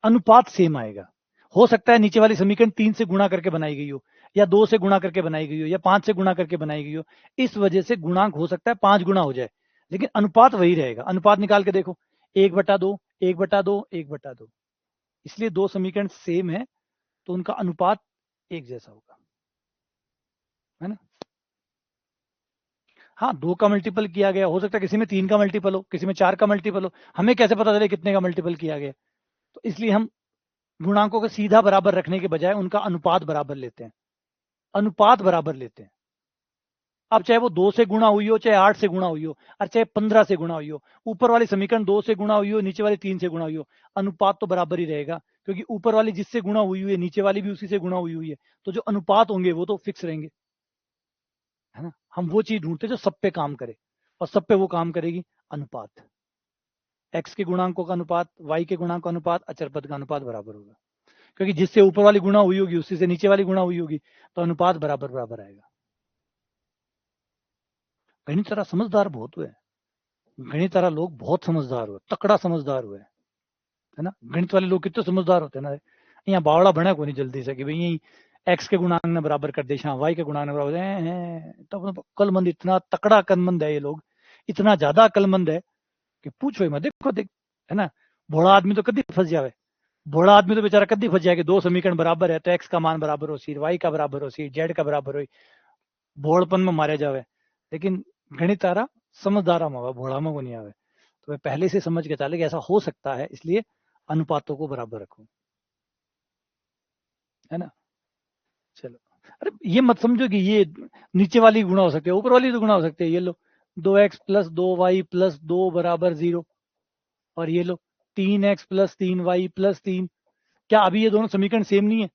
अनुपात सेम आएगा। हो सकता है नीचे वाली समीकरण 3 से गुणा करके बनाई गई हो, या 2 से गुणा करके बनाई गई हो, या 5 से गुणा करके बनाई गई हो, इस वजह से गुणांक हो सकता है 5 गुना हो जाए, लेकिन अनुपात वही रहेगा। अनुपात निकाल के देखो, 1/2, 1/2, 1/2। इसलिए दो समीकरण सेम है तो उनका अनुपात एक जैसा होगा, है ना। हाँ, 2 का मल्टीपल किया गया, हो सकता है किसी में 3 का मल्टीपल हो, किसी में 4 का मल्टीपल हो, हमें कैसे पता चले कितने का मल्टीपल किया गया। तो इसलिए हम गुणांकों को सीधा बराबर रखने के बजाय उनका अनुपात बराबर लेते हैं, अनुपात बराबर लेते हैं। अब चाहे वो 2 से गुणा हुई हो, चाहे 8 से गुणा हुई हो, और चाहे 15 से गुणा हुई हो, ऊपर वाली समीकरण 2 से गुणा हुई हो, नीचे वाली 3 से गुणा हुई हो, अनुपात तो बराबर ही रहेगा, क्योंकि ऊपर वाली जिससे गुणा हुई हुई है, नीचे वाली भी उसी से गुणा हुई हुई है, तो जो अनुपात होंगे वो तो फिक्स रहेंगे, है ना। हम वो चीज ढूंढते जो सब पे काम करे, और सब पे वो काम करेगी अनुपात। x के गुणांकों का अनुपात, y के गुणांक का अनुपात, अचर पद का अनुपात बराबर होगा, क्योंकि जिससे ऊपर वाली गुणा हुई होगी उसी से नीचे वाली गुणा हुई होगी, तो अनुपात बराबर बराबर आएगा। गणित तरह समझदार बहुत हुए, गणित तरह लोग बहुत समझदार हुए, तकड़ा समझदार हुए, है ना। गणित वाले लोग कितने समझदार होते हैं ना, यहाँ बावड़ा बना को नहीं जल्दी से कि भाई यही x के गुणांक ने बराबर कर दे, हाँ y के गुणांक ने बराबर तब अक्लमंद, इतना तकड़ा अक्लमंद है ये लोग, इतना ज्यादा अक्लमंद है कि पूछो ही मत। देखो देख, है ना, भोला आदमी तो कभी फंस जावे, भोला आदमी तो बेचारा कभी फंस जाए कि दो समीकरण बराबर है तो x का मान बराबर हो सी, y का बराबर हो सी, z का बराबर हो, भोड़पन में मारे जावे। लेकिन गणित तारा समझदारा में भोड़ा में को नहीं आवे, तो मैं पहले से समझ के चले कि ऐसा हो सकता है, इसलिए अनुपातों को बराबर रखो, है ना। चलो, अरे ये मत समझो कि ये नीचे वाली गुणा हो सकती है, ऊपर वाली तो गुणा हो सकती है। ये लो 2x प्लस 2y प्लस 2 बराबर 0, और ये लो 3x प्लस 3y प्लस 3। क्या अभी ये दोनों समीकरण सेम नहीं है?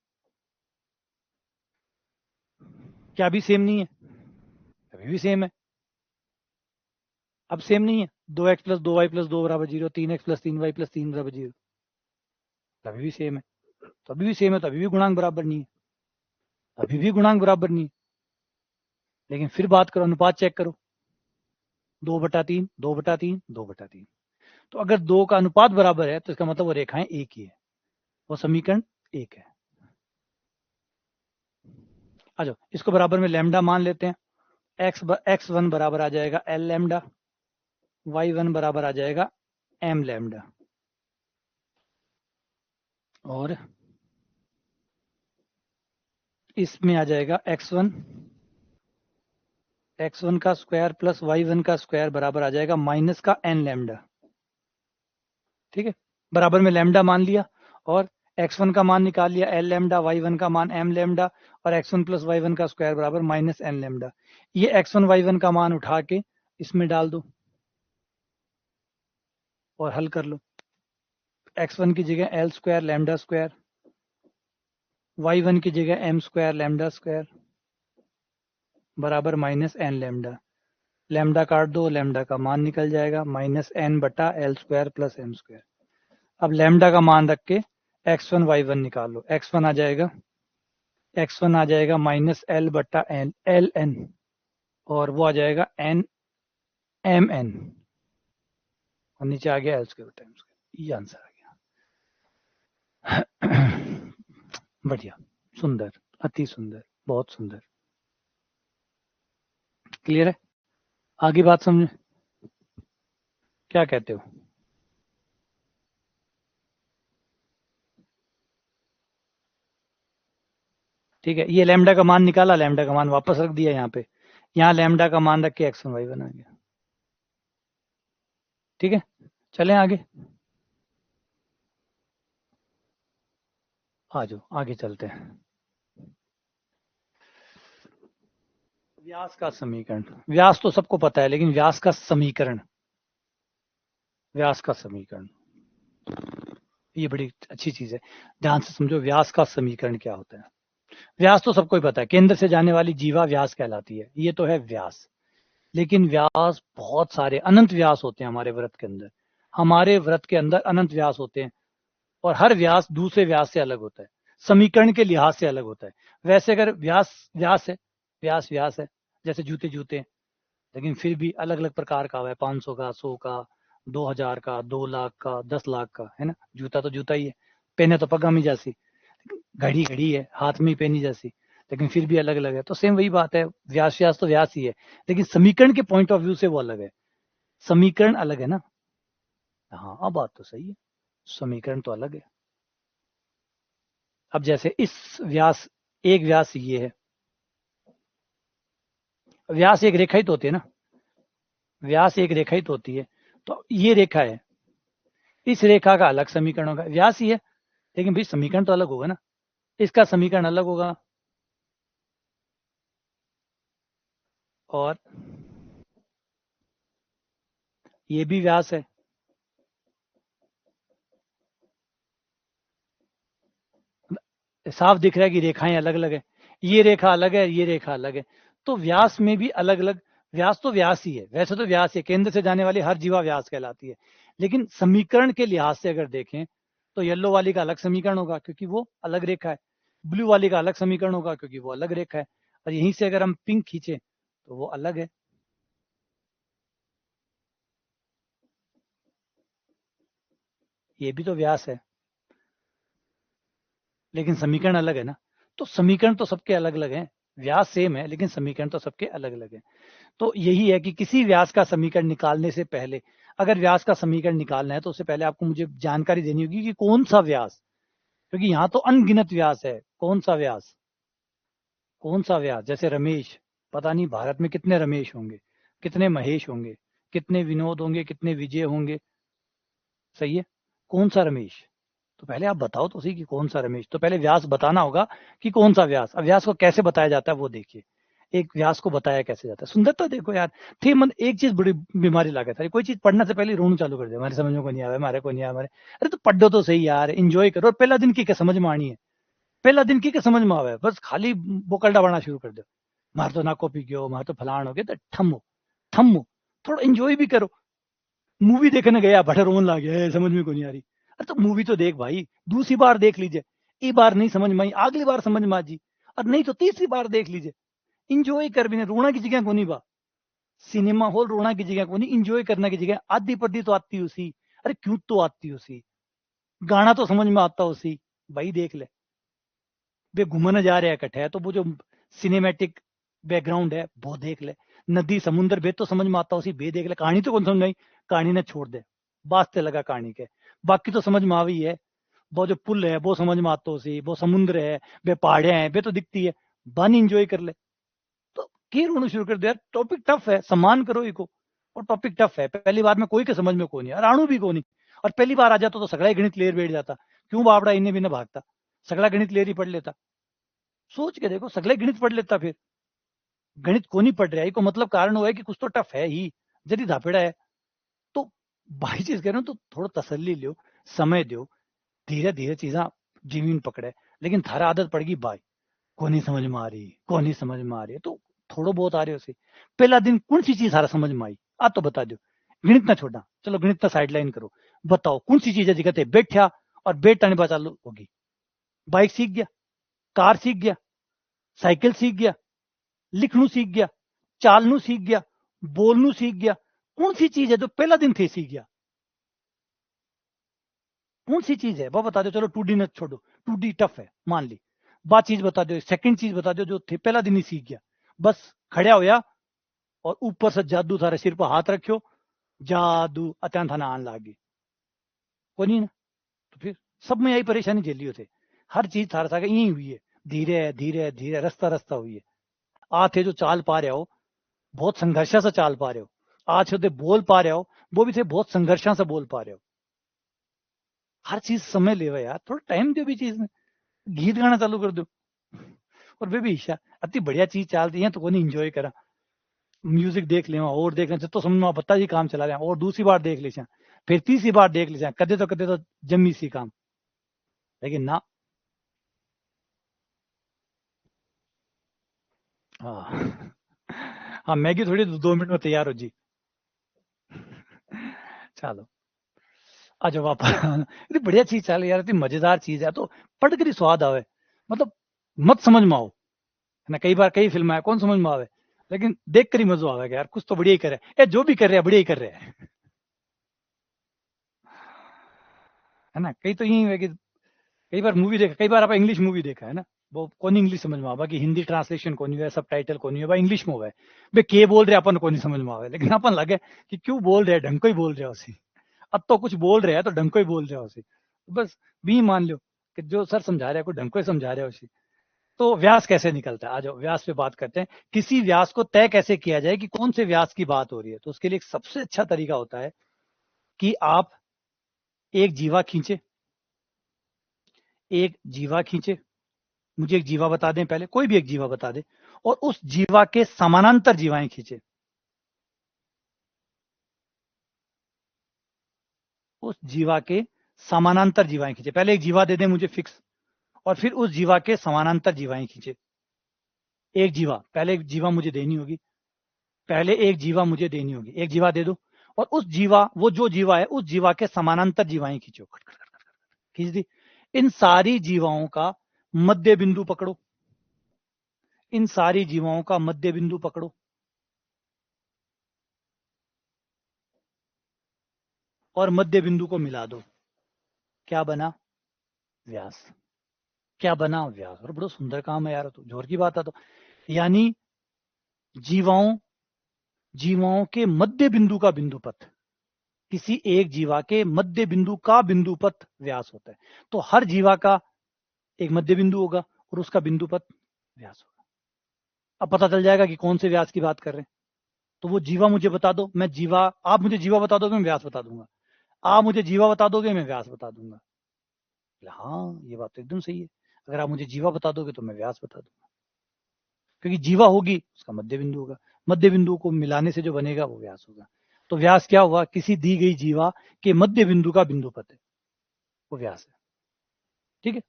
क्या अभी सेम नहीं है? अभी भी सेम है। अब सेम नहीं है, 2x प्लस 2y प्लस 2 बराबर 0, 3x प्लस 3y प्लस 3 बराबर 0, अभी भी सेम है। तो अभी भी सेम है, तो अभी भी गुणांक बराबर नहीं है, अभी भी गुणांक बराबर नहीं है। लेकिन फिर बात करो, अनुपात चेक करो, 2/3, 2/3, 2/3। तो अगर दो का अनुपात बराबर है तो इसका मतलब वो रेखाएं एक ही है, वो समीकरण एक है। आ जाओ, इसको बराबर में लैम्डा मान लेते हैं। x1 बराबर आ जाएगा l लैम्डा, y1 बराबर आ जाएगा m लैम्डा, और इसमें आ जाएगा x1 का स्क्वायर प्लस y1 का स्क्वायर बराबर आ जाएगा माइनस का n लैम्डा। ठीक है, बराबर में लैम्डा मान लिया, और x1 का मान निकाल लिया l लैम्डा, y1 का मान m लैम्डा, और x1 प्लस y1 का स्क्वायर बराबर माइनस n लैम्डा। ये x1 y1 का मान उठा के इसमें डाल दो और हल कर लो। x1 की जगह l square lambda square, y1 की जगह m स्क्वायर लैम्डा स्क्वायर बराबर माइनस n लैम्डा। लैम्डा काट दो, लैम्डा का मान निकल जाएगा माइनस n बटा L square plus M square. अब लैम्डा का मान रख के x1 y1 निकाल लो। x1 आ जाएगा माइनस एल बटा एन एल एन, और वो आ जाएगा एन एम एन, और नीचे आ गया एल स्क्वायर बटा एम स्क्वायर। ये आंसर आ गया। बढ़िया, सुंदर, अति सुंदर, बहुत सुंदर। क्लियर है? आगे बात समझे, क्या कहते हो? ठीक है, ये लैम्डा का मान निकाला, लैम्डा का मान वापस रख दिया यहाँ पे, यहाँ लैम्डा का मान रख के x1 y1 आ गया। ठीक है, चलें आगे, आ जाओ आगे चलते हैं। व्यास का समीकरण, व्यास तो सबको पता है, लेकिन व्यास का समीकरण, व्यास का समीकरण ये बड़ी अच्छी चीज है, ध्यान से समझो। व्यास का समीकरण क्या होता है? व्यास तो सबको ही पता है, केंद्र से जाने वाली जीवा व्यास कहलाती है, ये तो है व्यास। लेकिन व्यास बहुत सारे अनंत व्यास होते हैं हमारे व्रत के अंदर, हमारे व्रत के अंदर अनंत व्यास होते हैं, और हर व्यास दूसरे व्यास से अलग होता है, समीकरण के लिहाज से अलग होता है। वैसे अगर व्यास व्यास है, व्यास व्यास है, जैसे जूते जूते हैं, लेकिन फिर भी अलग अलग प्रकार का है, 500 का, 100 का, 2000 का, 2 लाख का, 10 लाख का, है ना। जूता तो जूता ही है, पेन है तो पगामी जैसी, घड़ी घड़ी है, हाथ में ही पहनी जैसी, लेकिन फिर भी अलग अलग है। तो सेम वही बात है, व्यास व्यास तो व्यास ही है, लेकिन समीकरण के पॉइंट ऑफ व्यू से वो अलग है, समीकरण अलग है ना। हाँ, अब बात तो सही है, समीकरण तो अलग है। अब जैसे इस व्यास, एक व्यास ये है, व्यास एक रेखा ही तो होती है ना, व्यास एक रेखा ही तो होती है। तो ये रेखा है, इस रेखा का अलग समीकरण होगा, व्यास ही है लेकिन भाई समीकरण तो अलग होगा ना, इसका समीकरण अलग होगा। और ये भी व्यास है, साफ दिख रहा है कि रेखाएं अलग अलग है, ये रेखा अलग है, ये रेखा अलग है। तो व्यास में भी अलग अलग, व्यास तो व्यास ही है, वैसे तो व्यास है, केंद्र से जाने वाली हर जीवा व्यास कहलाती है। लेकिन समीकरण के लिहाज से अगर देखें तो येलो वाली का अलग समीकरण होगा क्योंकि वो अलग रेखा है, ब्लू वाली का अलग समीकरण होगा क्योंकि वो अलग रेखा है, और यहीं से अगर हम पिंक खींचे तो वो अलग है। ये भी तो व्यास है लेकिन समीकरण अलग है ना। तो समीकरण तो सबके अलग अलग हैं, व्यास सेम है लेकिन समीकरण तो सबके अलग अलग है। तो यही है कि किसी व्यास का समीकरण निकालने से पहले, अगर व्यास का समीकरण निकालना है तो उससे पहले आपको मुझे जानकारी देनी होगी कि कौन सा व्यास, क्योंकि यहाँ तो अनगिनत व्यास है, कौन सा व्यास, कौन सा व्यास। जैसे रमेश, पता नहीं भारत में कितने रमेश होंगे, कितने महेश होंगे, कितने विनोद होंगे, कितने विजय होंगे, सही है, कौन सा रमेश। तो पहले आप बताओ तो सही कि कौन सा रमेश, तो पहले व्यास बताना होगा कि कौन सा व्यास। अब व्यास को कैसे बताया जाता है वो देखिए, एक व्यास को बताया कैसे जाता है, सुंदरता देखो यार। थी मन एक चीज बड़ी बीमारी लागत है, कोई चीज पढ़ने से पहले रोना चालू कर दे, हमारे समझ में को नहीं आवे, हमारे को नहीं आवे, अरे तो पढ़ो तो सही यार, एंजॉय करो, और पहला दिन की क्या समझ में आनी है, पहला दिन की क्या समझ में आवे, बस खाली बोकलडा बढ़ना शुरू कर दो, मार तो ना कॉपी क्यों, मार तो फलान हो गया, तो थम्मो थम्मो, थोड़ा एंजॉय भी करो। मूवी देखने गया भटर रोन ला गया, समझ में को नहीं आ रही, अरे तो मूवी तो देख भाई, दूसरी बार देख लीजिए, एक बार नहीं समझ में आई अगली बार समझ में आ जी, और नहीं तो तीसरी बार देख लीजिए, इंजॉय कर भी नहीं, रोना की जगह को नहीं बा, सिनेमा हॉल रोना की जगह को नहीं, इंजॉय करने की जगह, आधी पद्धी तो आती उसी, अरे क्यों तो आती उसी, गाना तो समझ में आता उसी, भाई देख ले, वे घूमने जा रहे हैं इकट्ठे, तो वो जो सिनेमैटिक बैकग्राउंड है वो देख ले, नदी समुद्र बे तो समझ में आता उसी, बे देख ले, कहानी तो कौन समझ में आई, कहानी ने छोड़ दे, वास्ते लगा कहानी के, बाकी तो समझ में आवी है, वो जो पुल है वो समझ में आता उसी, वो समुद्र है, वे पहाड़े हैं वे तो दिखती है, बन इंजॉय कर ले। तो की रोना शुरू कर दो यार, टॉपिक टफ है, सम्मान करो इको, और टॉपिक टफ है, पहली बार में कोई के समझ में को नहीं, राणु भी को नहीं, और पहली बार आ जाता तो सगड़ा ही गणित लेर बैठ जाता, क्यों बाबड़ा इन्हें भी ना भागता, सगड़ा गणित लेर ही पढ़ लेता, सोच के देखो, सगले गणित पढ़ लेता, फिर गणित को नहीं पढ़ रहा है को मतलब कारण हुआ है कि कुछ तो टफ है ही, जदी धापेड़ा है। तो भाई चीज कह रहा हूं, तो थोड़ा तसल्ली लो, समय दो, धीरे धीरे चीजा जमीन पकड़े, लेकिन थारा आदत पड़ गई भाई, को नहीं समझ में आ रही, को नहीं समझ में आ रही है, तो थोड़ा बहुत आ रहे हो से, पहला दिन कौन सी चीज सारा समझ में आई, आ तो बता दो, गणित ना छोड़ना, चलो गणित ना साइड लाइन करो, बताओ कौन सी चीज है दिक्कत है, बैठा और बैठा नहीं पता चालू होगी, बाइक सीख गया, कार सीख गया, साइकिल सीख गया, लिखनू सीख गया, चालनू सीख गया, बोलनू सीख गया, कौन सी चीज है जो पहला दिन थे सीख गया, कौन सी चीज है वो बता दो, चलो 2D न छोड़ो, 2D टफ है मान ली, बात चीज बता दो, सेकंड चीज बता दो जो थे पहला दिन ही सीख गया, बस खड़ा होया और ऊपर से जादू थारे सिर पर हाथ रखियो, जादू अचानक थाना आन लाग गई, को नहीं ना, तो फिर सब में यही परेशानी झेली होते, हर चीज थारा सागे यही हुई है, धीरे धीरे धीरे रास्ता रास्ता हुई है, आ थे जो चाल पा रहे हो बहुत संघर्षा से चाल पा रहे हो, आज होते बोल पा रहे हो वो भी थे बहुत संघर्षा से बोल पा रहे हो, हर चीज समय ले यार, थोड़ा टाइम दो भी चीज में, गीत गाना चालू कर दो, और वे भी ईशा अति बढ़िया चीज चलती है तो कोई एंजॉय करा, म्यूजिक देख ले और देख ले तो समझ में बता जी काम चला रहे और दूसरी बार देख ले, फिर तीसरी बार देख ले, कदे तो जम्मी सी काम, लेकिन ना। हाँ हाँ, मैगी थोड़ी 2 मिनट में तैयार हो जी, चलो आ जाओ वापस इतनी बढ़िया चीज चल यार, इतनी मजेदार चीज है, तो पढ़ कर ही स्वाद आवे, मतलब मत समझ में आओ, है ना, कई बार कई फिल्म है कौन समझ में आवे, लेकिन देख कर ही मजा आवेगा यार, कुछ तो बढ़िया ही करे, ये जो भी कर रहे हैं बढ़िया ही कर रहे हैं, है ना, कई तो यही है कि कई बार मूवी देखा, कई बार आप इंग्लिश मूवी देखा है ना, वो कौन इंग्लिश समझ में आवा कि हिंदी ट्रांसलेशन कौन है, सब टाइटल कौन है, इंग्लिश में हुआ है, वे के बोल रहे अपन को नहीं समझ में आवे, लेकिन अपन लगे कि क्यों बोल रहे हैं, ढंग को ही बोल रहे हो उसी, अब तो कुछ बोल रहे हैं तो ढंग को ही बोल रहे हो उसी, बस भी मान लो, कि जो सर समझा रहे हैं कोई ढंग को समझा रहे हो उसी। तो व्यास कैसे निकलता है, आ जाओ व्यास पे बात करते हैं। किसी व्यास को तय कैसे किया जाए कि कौन से व्यास की बात हो रही है, तो उसके लिए एक सबसे अच्छा तरीका होता है कि आप एक जीवा खींचे, एक जीवा खींचे, मुझे एक जीवा बता दें पहले, कोई भी एक जीवा बता दे, और उस जीवा के समानांतर जीवाएं खींचे, उस जीवा के समानांतर जीवाएं खींचे। पहले एक जीवा दे दें मुझे फिक्स, और फिर उस जीवा के समानांतर जीवाएं खींचे। एक जीवा, पहले एक जीवा मुझे देनी होगी, पहले एक जीवा मुझे देनी होगी, एक जीवा दे दो, और उस जीवा, वो जो जीवा है उस जीवा के समानांतर जीवाएं खींचो, खींच दी। इन सारी जीवाओं का मध्य बिंदु पकड़ो, इन सारी जीवाओं का मध्य बिंदु पकड़ो, और मध्य बिंदु को मिला दो। क्या बना? व्यास। क्या बना? व्यास। और बड़ा सुंदर काम है यार, तो जोर की बात है। तो यानी जीवाओं जीवाओं के मध्य बिंदु का बिंदुपथ, किसी एक जीवा के मध्य बिंदु का बिंदुपथ व्यास होता है। तो हर जीवा का एक मध्य बिंदु होगा और उसका बिंदुपथ व्यास होगा। अब पता चल जाएगा कि कौन से व्यास की बात कर रहे हैं। तो वो जीवा मुझे बता दो, मैं जीवा, आप मुझे जीवा बता दोगे, मैं व्यास बता दूंगा। आप मुझे जीवा बता दोगे, मैं व्यास बता दूंगा। हाँ, ये बात तो एकदम सही है। अगर आप मुझे जीवा बता दोगे तो मैं व्यास बता दूंगा, क्योंकि जीवा होगी उसका मध्य बिंदु होगा, मध्य बिंदु को मिलाने से जो बनेगा वो व्यास होगा। तो व्यास क्या हुआ? किसी दी गई जीवा के मध्य बिंदु का बिंदुपथ है, वो व्यास है। ठीक है,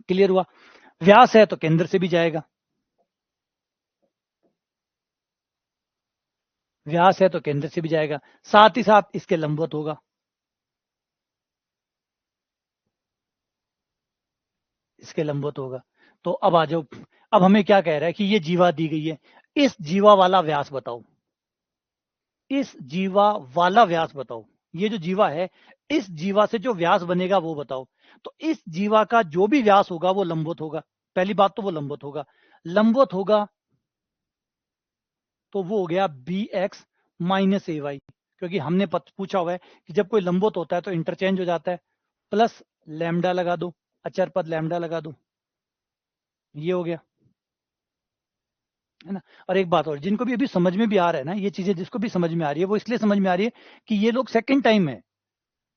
क्लियर हुआ? व्यास है तो केंद्र से भी जाएगा, व्यास है तो केंद्र से भी जाएगा, साथ ही साथ इसके लंबवत होगा, इसके लंबवत होगा। तो अब आ जाओ, अब हमें क्या कह रहा है कि ये जीवा दी गई है, इस जीवा वाला व्यास बताओ, इस जीवा वाला व्यास बताओ। ये जो जीवा है, इस जीवा से जो व्यास बनेगा वो बताओ। तो इस जीवा का जो भी व्यास होगा वो लंबवत होगा। पहली बात तो वो लंबवत होगा, लंबवत होगा तो वो हो गया B X minus A Y, क्योंकि हमने पूछा हुआ है कि जब कोई लंबवत होता है तो इंटरचेंज हो जाता है। प्लस लैम्डा लगा दो, अचर पद लैम्डा लगा दो, ये हो गया, है ना। और एक बात और, जिनको भी अभी समझ में भी आ रहा है ना ये चीजें, जिसको भी समझ में आ रही है वो इसलिए समझ में आ रही है कि ये लोग सेकंड टाइम है,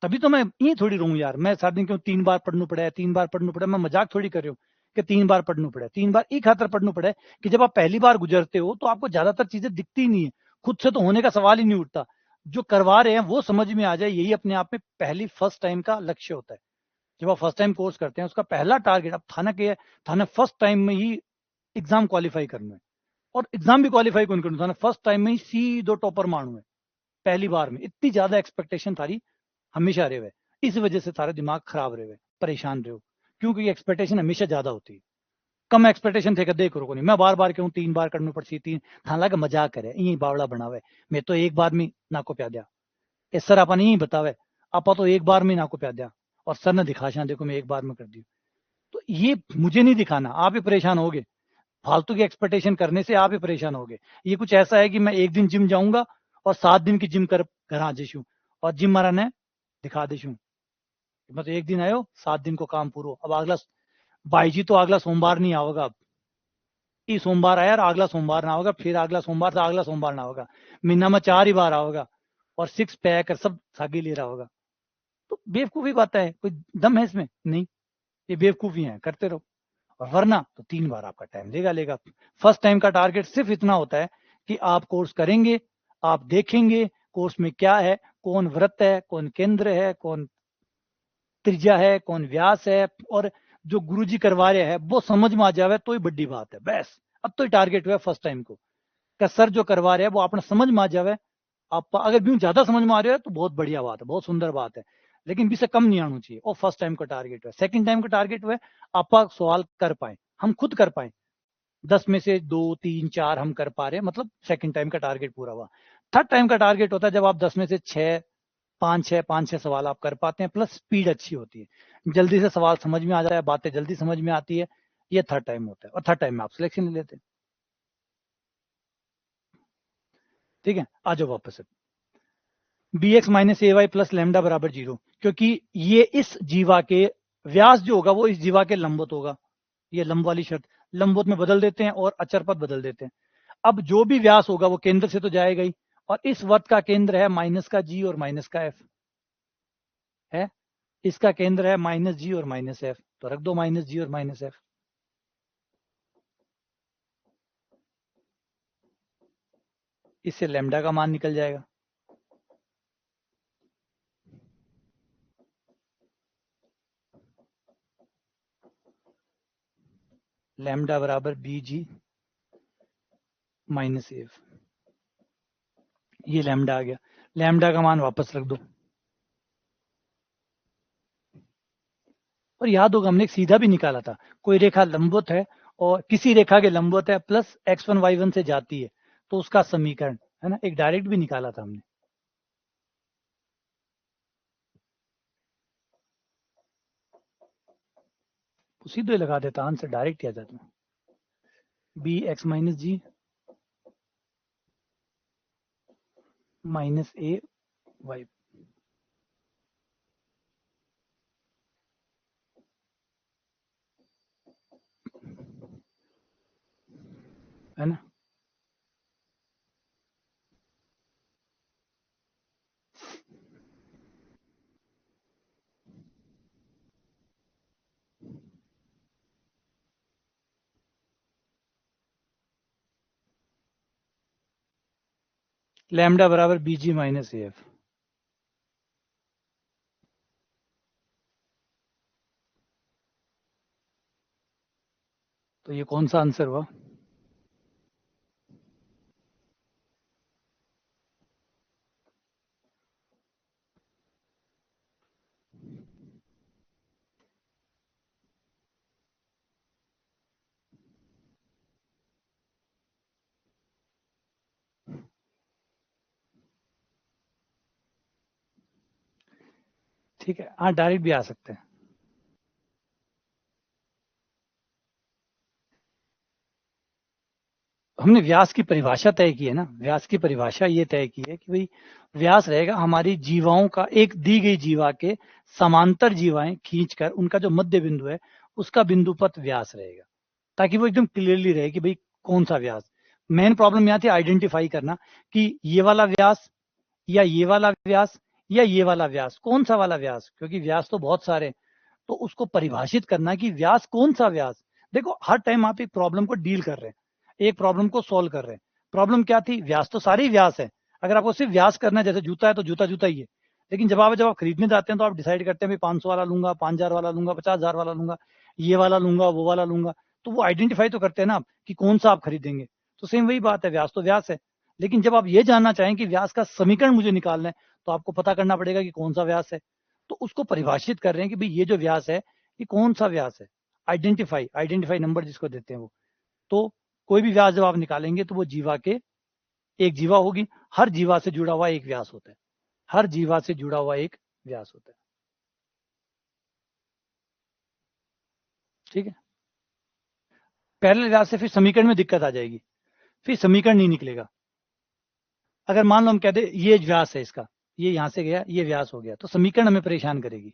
तभी तो मैं ये थोड़ी रहूं यार, मैं सात दिन क्यों 3 बार पढ़ना पड़ा है, 3 बार पढ़ना पड़ा है, मैं मजाक थोड़ी कर रही हूँ कि 3 बार पढ़ना पड़ा है। 3 बार एक खातर पढ़ना पड़ा है कि जब आप पहली बार गुजरते हो तो आपको ज्यादातर चीजें दिखती नहीं है, खुद से तो होने का सवाल ही नहीं उठता। जो करवा रहे हैं वो समझ में आ जाए, यही अपने आप में पहली फर्स्ट टाइम का लक्ष्य होता है। जब आप फर्स्ट टाइम कोर्स करते हैं उसका पहला टारगेट, अब थाना के थाना फर्स्ट टाइम में ही एग्जाम क्वालिफाई करना है, और एग्जाम भी क्वालिफाई कौन करना था, फर्स्ट टाइम में ही सीधो टॉपर मारू है, पहली बार में। इतनी ज्यादा एक्सपेक्टेशन थारी हमेशा रहे हुए, इस वजह से सारा दिमाग खराब रहे हुए, परेशान रहे हो, क्योंकि एक्सपेक्टेशन हमेशा ज्यादा होती है। कम एक्सपेक्टेशन थे देख रो को नहीं, मैं बार बार क्यों 3 बार करनी पड़ती, तीन थाना लगा मजाक करे यही बावड़ा बनावे, मैं तो एक बार में ना को प्या दिया, इस सर अपन यही बतावे, आपा तो एक बार में ना को प्या दिया, और सर ने दिखाशा देखो मैं एक बार में कर दी। तो ये मुझे नहीं दिखाना, आप ही परेशान होगे, फालतू की एक्सपेक्टेशन करने से आप ही परेशान होगे। ये कुछ ऐसा है कि मैं एक दिन जिम जाऊंगा और 7 दिन की जिम कर घर आ जशू, और जिम मारा ने दिखा देशू, मतलब एक दिन आयो 7 दिन को काम पूरा। अब अगला भाई जी तो अगला सोमवार नहीं आओगा, अब ये सोमवार आया और अगला सोमवार ना होगा, फिर अगला सोमवार से अगला सोमवार ना होगा, महीना में 4 ही बार आओगा, और 6 पैक और सब सागी ले रहा होगा। तो बेवकूफी बात है, कोई दम है इसमें? नहीं, ये बेवकूफी है, करते रहो। और वरना तो 3 बार आपका टाइम लेगा लेगा। फर्स्ट टाइम का टारगेट सिर्फ इतना होता है कि आप कोर्स करेंगे, आप देखेंगे कोर्स में क्या है, कौन वृत्त है, कौन केंद्र है, कौन त्रिज्या है, कौन व्यास है, और जो गुरुजी करवा रहे हैं वो समझ में आ जावे तो ही बड़ी बात है बस। अब तो टारगेट हुआ फर्स्ट टाइम को, क्या सर जो करवा रहे हैं वो आपने समझ में आ जावे। आप अगर भी ज्यादा समझ में आ रहे हो तो बहुत बढ़िया बात है, बहुत सुंदर बात है, लेकिन भी से कम नहीं आना चाहिए। और फर्स्ट टाइम का टारगेट है, सेकंड टाइम का टारगेट हुआ आप सवाल कर पाए, हम खुद कर पाए, 10 में से 2 3 4 हम कर पा रहे हैं, मतलब सेकंड टाइम का टारगेट पूरा हुआ। थर्ड टाइम का टारगेट होता है जब आप 10 में से 6 5 6 सवाल आप कर पाते हैं, प्लस स्पीड अच्छी होती है, जल्दी से सवाल समझ में आ जाता है, बातें जल्दी समझ में आती है। ये थर्ड टाइम होता है, और थर्ड टाइम में आप सिलेक्शन ले लेते हैं। ठीक है, आ जाओ वापस से। B X minus A Y plus lambda बराबर 0, क्योंकि ये इस जीवा के व्यास जो होगा वो इस जीवा के लंबवत होगा, ये लंब वाली शर्त, लंबवत में बदल देते हैं और अचर पद बदल देते हैं। अब जो भी व्यास होगा वो केंद्र से तो जाएगा ही, और इस वृत्त का केंद्र है माइनस का जी और माइनस का एफ है, इसका केंद्र है माइनस जी और माइनस एफ, तो रख दो माइनस जी और माइनस एफ। इससे लैम्डा का मान निकल जाएगा। लैम्डा बराबर बी जी माइनस एफ, ये लैम्डा आ गया। लैम्डा का मान वापस रख दो। और याद होगा हमने एक सीधा भी निकाला था, कोई रेखा लंबवत है और किसी रेखा के लंबवत है प्लस x1 y1 से जाती है, तो उसका समीकरण है ना, एक डायरेक्ट भी निकाला था हमने। सीधे लगा देता, आंसर डायरेक्ट आ जाता। B X minus G minus A Y, है ना। लैम्डा बराबर B G minus A F. तो ये कौन सा आंसर हुआ? ठीक है, हाँ डायरेक्ट भी आ सकते हैं। हमने व्यास की परिभाषा तय की है ना, व्यास की परिभाषा ये तय की है कि भाई व्यास रहेगा हमारी जीवाओं का, एक दी गई जीवा के समांतर जीवाएं खींचकर उनका जो मध्य बिंदु है उसका बिंदु पथ व्यास रहेगा, ताकि वो एकदम क्लियरली रहे कि भाई कौन सा व्यास। मेन प्रॉब्लम यहाँ थी आइडेंटिफाई करना कि ये वाला व्यास या ये वाला व्यास या ये वाला व्यास, कौन सा वाला व्यास, क्योंकि व्यास तो बहुत सारे हैं। तो उसको परिभाषित करना कि व्यास कौन सा व्यास। देखो हर टाइम आप एक प्रॉब्लम को डील कर रहे हैं, एक प्रॉब्लम को सॉल्व कर रहे हैं। प्रॉब्लम क्या थी? व्यास तो सारे ही व्यास है। अगर आपको सिर्फ व्यास करना है, जैसे जूता है तो जूता जूता ही है, लेकिन जब आप खरीदने जाते हैं तो आप डिसाइड करते हैं भाई 500 वाला लूंगा, 5000 वाला लूंगा, 50,000 वाला लूंगा, ये वाला लूंगा, वो वाला लूंगा। तो वो आइडेंटिफाई तो करते हैं ना आप कि कौन सा आप खरीदेंगे। तो सेम वही बात है, व्यास तो व्यास है। लेकिन जब आप ये जानना चाहें कि व्यास का समीकरण मुझे निकालना है, तो आपको पता करना पड़ेगा कि कौन सा व्यास है। तो उसको परिभाषित कर रहे हैं कि भाई ये जो व्यास है ये कौन सा व्यास है। आइडेंटिफाई नंबर जिसको देते हैं वो। तो कोई भी व्यास जब आप निकालेंगे तो वो जीवा के, एक जीवा होगी, हर जीवा से जुड़ा हुआ एक व्यास होता है, हर जीवा से जुड़ा हुआ एक व्यास होता है। ठीक है। पैरेलल व्यास से फिर समीकरण में दिक्कत आ जाएगी, फिर समीकरण नहीं निकलेगा। अगर मान लो हम कहते ये व्यास है इसका, ये यहां से गया, ये व्यास हो गया, तो समीकरण हमें परेशान करेगी।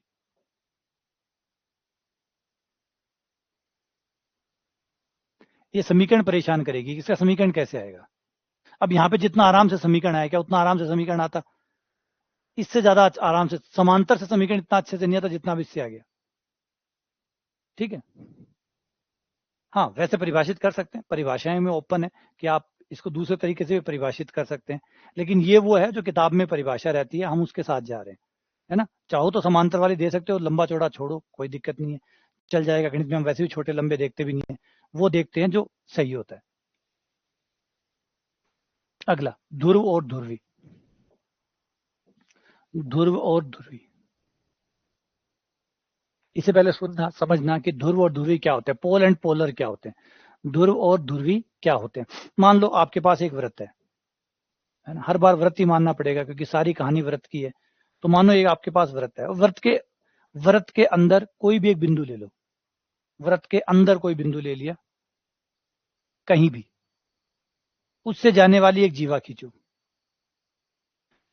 ये समीकरण परेशान करेगी, इसका समीकरण कैसे आएगा। अब यहाँ पे जितना आराम से समीकरण आया, क्या उतना आराम से समीकरण आता? इससे ज्यादा आराम से समांतर से समीकरण इतना अच्छे से नहीं आता जितना अब इससे आ गया। ठीक है। हाँ वैसे परिभाषित कर सकते हैं, परिभाषाएं में ओपन है कि आप इसको दूसरे तरीके से भी परिभाषित कर सकते हैं, लेकिन ये वो है जो किताब में परिभाषा रहती है, हम उसके साथ जा रहे हैं, है ना। चाहो तो समांतर वाली दे सकते हो, लंबा चौड़ा छोड़ो, कोई दिक्कत नहीं है, चल जाएगा। गणित में हम वैसे भी छोटे लंबे देखते भी नहीं है, वो देखते हैं जो सही होता है। अगला, ध्रुव और ध्रुवी। ध्रुव और ध्रुवी, इससे पहले सुनना समझना कि ध्रुव और ध्रुवी क्या होते हैं, पोल एंड पोलर क्या होते हैं, ध्रुव और ध्रुवी क्या होते हैं। मान लो आपके पास एक वृत्त है ना, हर बार व्रत ही मानना पड़ेगा क्योंकि सारी कहानी व्रत की है। तो मानो एक आपके पास व्रत है, व्रत के अंदर कोई भी एक बिंदु ले लो, व्रत के अंदर कोई बिंदु ले लिया कहीं भी, उससे जाने वाली एक जीवा खींचो,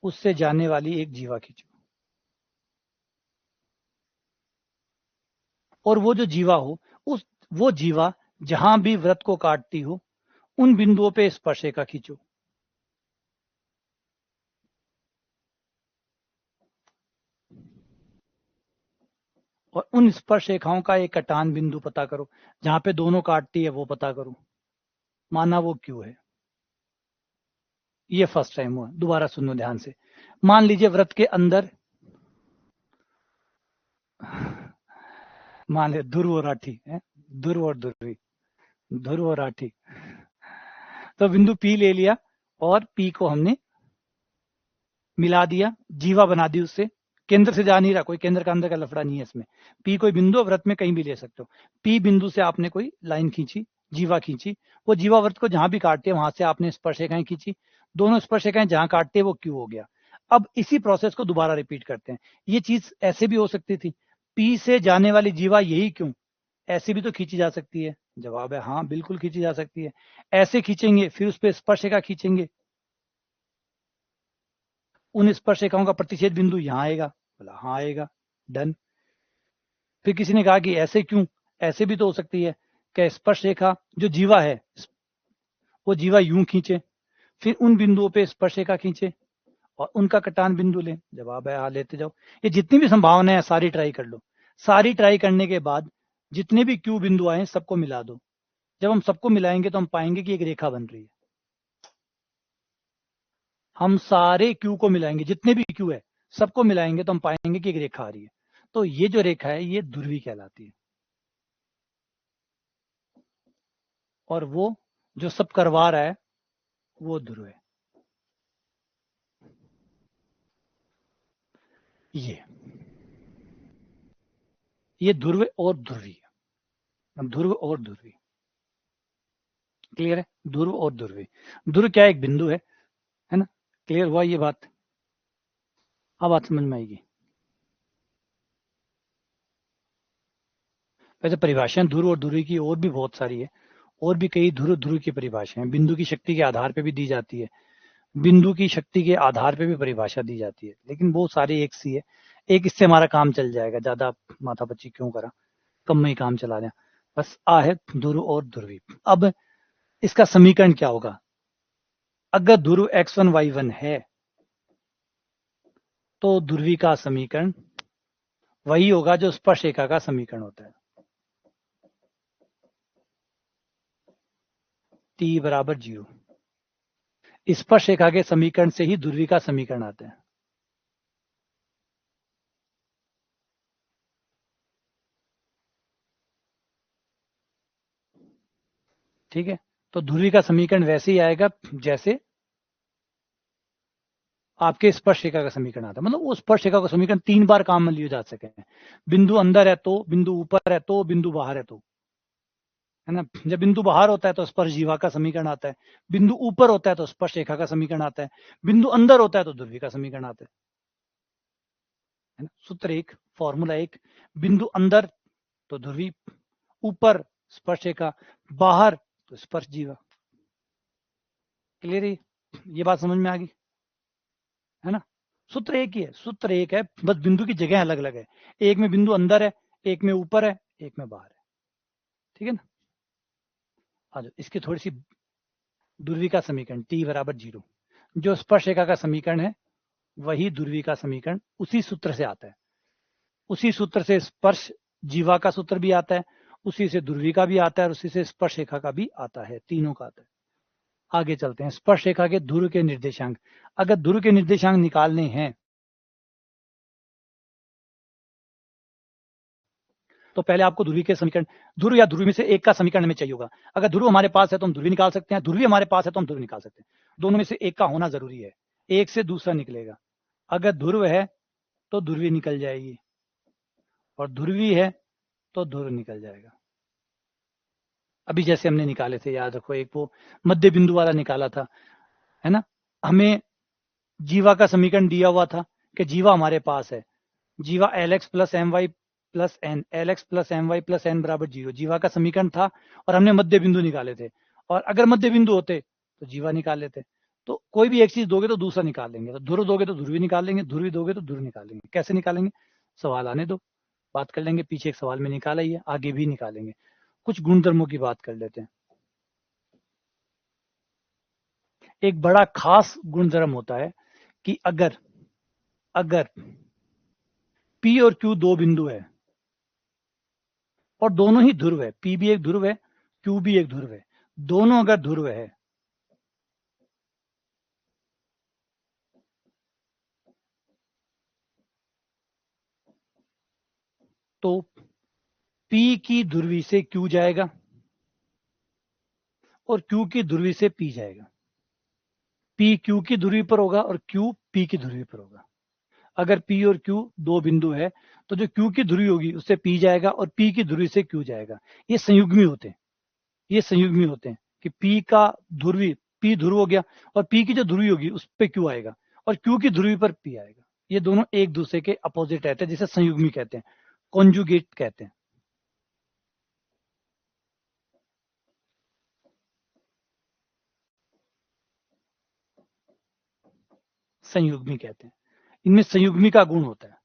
उससे जाने वाली एक जीवा खींचो। और वो जो जीवा हो, वो जीवा जहां भी वृत्त को काटती हो उन बिंदुओं पे स्पर्शरेखा खींचो। और उन स्पर्शरेखाओं का एक कटान बिंदु पता करो, जहां पे दोनों काटती है वो पता करो, माना वो क्यों है। ये फर्स्ट टाइम हुआ, दोबारा सुनो ध्यान से। मान लीजिए वृत्त के अंदर मान लीजिए ध्रुव और राठी है, ध्रुव और ध्रुवी, ध्रुव और राठी। तो बिंदु पी ले लिया और पी को हमने मिला दिया, जीवा बना दी उससे, केंद्र से जा नहीं रहा, कोई केंद्र का अंदर का लफड़ा नहीं है इसमें। पी कोई बिंदु वृत्त में कहीं भी ले सकते हो। पी बिंदु से आपने कोई लाइन खींची, जीवा खींची, वो जीवा वृत्त को जहां भी काटते हैं वहां से आपने स्पर्शरेखाएं खींची, दोनों स्पर्शरेखाएं जहां काटते हैं वो क्यू हो गया। अब इसी प्रोसेस को दोबारा रिपीट करते हैं। ये चीज ऐसे भी हो सकती थी, पी से जाने वाली जीवा यही क्यों, ऐसी भी तो खींची जा सकती है। जवाब है हाँ, बिल्कुल खींची जा सकती है। ऐसे खींचेंगे, फिर उस पर स्पर्शरेखा खींचेंगे, उन स्पर्शरेखाओं का प्रतिच्छेद बिंदु यहाँ आएगा, बोला हाँ आएगा, डन। फिर किसी ने कहा कि ऐसे क्यों, ऐसे भी तो हो सकती है कि स्पर्शरेखा जो जीवा है वो जीवा यूं खींचे, फिर उन बिंदुओं पे स्पर्शरेखा खींचे और उनका कटान बिंदु लें। जवाब है हाँ, लेते जाओ। ये जितनी भी संभावनाएं हैं सारी ट्राई कर लो। सारी ट्राई करने के बाद जितने भी क्यू बिंदु आए सबको मिला दो। जब हम सबको मिलाएंगे तो हम पाएंगे कि एक रेखा बन रही है। हम सारे क्यू को मिलाएंगे, जितने भी क्यू है सबको मिलाएंगे तो हम पाएंगे कि एक रेखा आ रही है। तो ये जो रेखा है ये ध्रुवी कहलाती है। और वो जो सब करवा रहा है वो ध्रुव है। ये ध्रुव और ध्रुवी है, ध्रुव और ध्रुवी। क्लियर है, ध्रुव और ध्रुवी। ध्रुव क्या एक बिंदु है ना। क्लियर हुआ ये बात, अब बात समझ में आएगी। वैसे परिभाषाएं ध्रुव और ध्रुवी की और भी बहुत सारी है, और भी कई ध्रुव ध्रुव की परिभाषाएं बिंदु की शक्ति के आधार पर भी दी जाती है, बिंदु की शक्ति के आधार पर भी परिभाषा दी जाती है, लेकिन वो सारी एक सी है। एक इससे हमारा काम चल जाएगा, ज्यादा माथापच्ची क्यों करा, कम में ही काम चला दें। बस आ है ध्रुव और ध्रुवी। अब इसका समीकरण क्या होगा, अगर ध्रुव x1 y1 है तो ध्रुवी का समीकरण वही होगा जो स्पर्शरेखा का समीकरण होता है, t बराबर 0। स्पर्शरेखा के समीकरण से ही ध्रुवी का समीकरण आता है। ठीक है, तो ध्रुवी का समीकरण वैसे ही आएगा जैसे आपके स्पर्शरेखा का समीकरण आता है। मतलब वो स्पर्शरेखा का समीकरण 3 बार काम में लिए जा सके। बिंदु अंदर है तो, बिंदु ऊपर है तो, बिंदु बाहर है तो, है ना। जब बिंदु बाहर होता है तो स्पर्श जीवा का समीकरण आता है, बिंदु ऊपर होता है तो स्पर्शरेखा का समीकरण आता है, बिंदु अंदर होता है तो ध्रुवी का समीकरण आता है ना। सूत्र एक, फॉर्मूला एक, बिंदु अंदर तो ध्रुवी, ऊपर स्पर्शरेखा, बाहर तो स्पर्श जीवा। क्लियर है, ये बात समझ में आ गई है ना। सूत्र एक ही है, सूत्र एक है, बस बिंदु की जगह अलग अलग है। एक में बिंदु अंदर है, एक में ऊपर है, एक में बाहर है। ठीक है ना। आ जाओ, इसकी थोड़ी सी ध्रुवी का समीकरण t बराबर 0, जो स्पर्शरेखा का समीकरण है वही ध्रुवी का समीकरण उसी सूत्र से आता है। उसी सूत्र से स्पर्श जीवा का सूत्र भी आता है, उसी से ध्रुवी का भी आता है, और उसी से स्पर्शरेखा का भी आता है, तीनों का आता है। आगे चलते हैं, स्पर्शरेखा के ध्रुव के निर्देशांक। अगर ध्रुव के निर्देशांक निकालने हैं तो पहले आपको ध्रुवी के समीकरण, ध्रुव या ध्रुवी में से एक का समीकरण हमें चाहिए होगा। अगर ध्रुव हमारे पास है तो हम ध्रुवी निकाल सकते हैं, ध्रुवी हमारे पास है तो हम ध्रुव निकाल सकते हैं। दोनों में से एक का होना जरूरी है, एक से दूसरा निकलेगा। अगर ध्रुव है तो ध्रुवी निकल जाएगी, और ध्रुवी है तो ध्रुव निकल जाएगा। अभी जैसे हमने निकाले थे, याद रखो, एक वो मध्य बिंदु वाला निकाला था, है ना। हमें जीवा का समीकरण दिया हुआ था कि जीवा हमारे पास है, जीवा Lx plus M Y plus N, Lx plus M Y plus N बराबर 0, जीवा का समीकरण था, और हमने मध्य बिंदु निकाले थे। और अगर मध्य बिंदु होते तो जीवा निकाल लेते। तो कोई भी एक चीज दोगे तो दूसरा निकाल लेंगे, तो ध्रुव दोगे तो ध्रुवी निकाल लेंगे, ध्रुवी दोगे तो ध्रुव निकाल लेंगे। कैसे निकालेंगे, सवाल आने दो, बात कर लेंगे, पीछे एक सवाल में निकाला ही है, आगे भी निकालेंगे। कुछ गुणधर्मों की बात कर लेते हैं। एक बड़ा खास गुणधर्म होता है कि अगर अगर P और Q दो बिंदु है और दोनों ही ध्रुव है, P भी एक ध्रुव है, Q भी एक ध्रुव है, दोनों अगर ध्रुव है तो P की ध्रुवी से Q जाएगा और Q की ध्रुवी से P जाएगा। P Q की ध्रुवी पर होगा और Q P की ध्रुवी पर होगा। अगर P और Q दो बिंदु है तो जो Q की ध्रुवी होगी उससे P जाएगा और P की ध्रुवी से Q जाएगा। ये संयुग्मी होते हैं, ये संयुग्मी होते हैं कि P का ध्रुवी, P ध्रुव हो गया और P की जो ध्रुवी होगी उस पर Q आएगा और Q की ध्रुवी पर P आएगा। ये दोनों एक दूसरे के अपोजिट रहते हैं, जिसे संयुग्मी कहते हैं, कॉन्जुगेट कहते हैं, संयुग्मी कहते हैं। इनमें संयुग्मी का गुण होता है।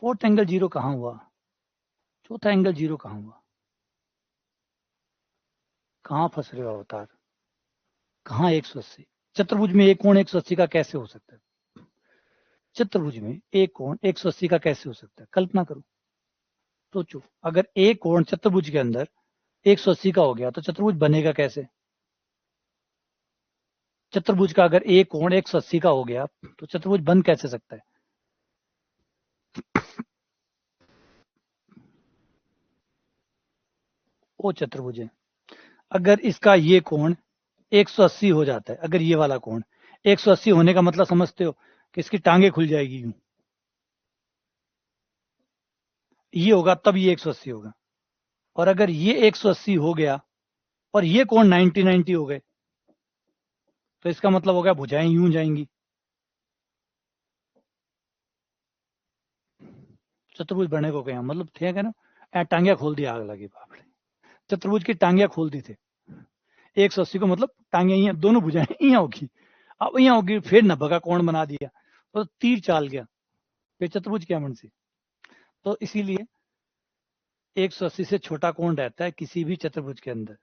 फोर्थ एंगल जीरो कहां हुआ? चौथा एंगल जीरो कहां हुआ? कहां फंस रहे हो अवतार? कहां 180? चतुर्भुज में एक कोण 180 का कैसे हो सकता है? चतुर्भुज में एक कोण 180 का कैसे हो सकता है? कल्पना करो, सोचो। अगर एक कोण चतुर्भुज के अंदर 180 का हो गया तो चतुर्भुज बनेगा कैसे? चतुर्भुज का अगर एक कोण 180 का हो गया तो चतुर्भुज बन कैसे सकता है? वो चतुर्भुज है। अगर इसका ये कोण 180 हो जाता है, अगर ये वाला कोण 180 होने का मतलब समझते हो कि इसकी टांगे खुल जाएगी यूं, ये होगा तब ये 180 होगा। और अगर ये 180 हो गया और ये कोण 90 90 हो गए तो इसका मतलब हो गया भुजाएं यूं जाएंगी। चतुर्भुज बनने को क्या मतलब थे क्या ना, टांगिया खोल दी, आग लगी बाप रे। चतुर्भुज की टांगिया खोल दी थे। 180 को मतलब टांगे यहाँ, दोनों भुजाएं यहाँ होगी, अब यहाँ होगी, फिर नब्बे का कोण बना दिया तो तीर चाल गया, फिर चतुर्भुज क्या मुंशी। तो इसीलिए 180 से छोटा कोण रहता है किसी भी चतुर्भुज के अंदर।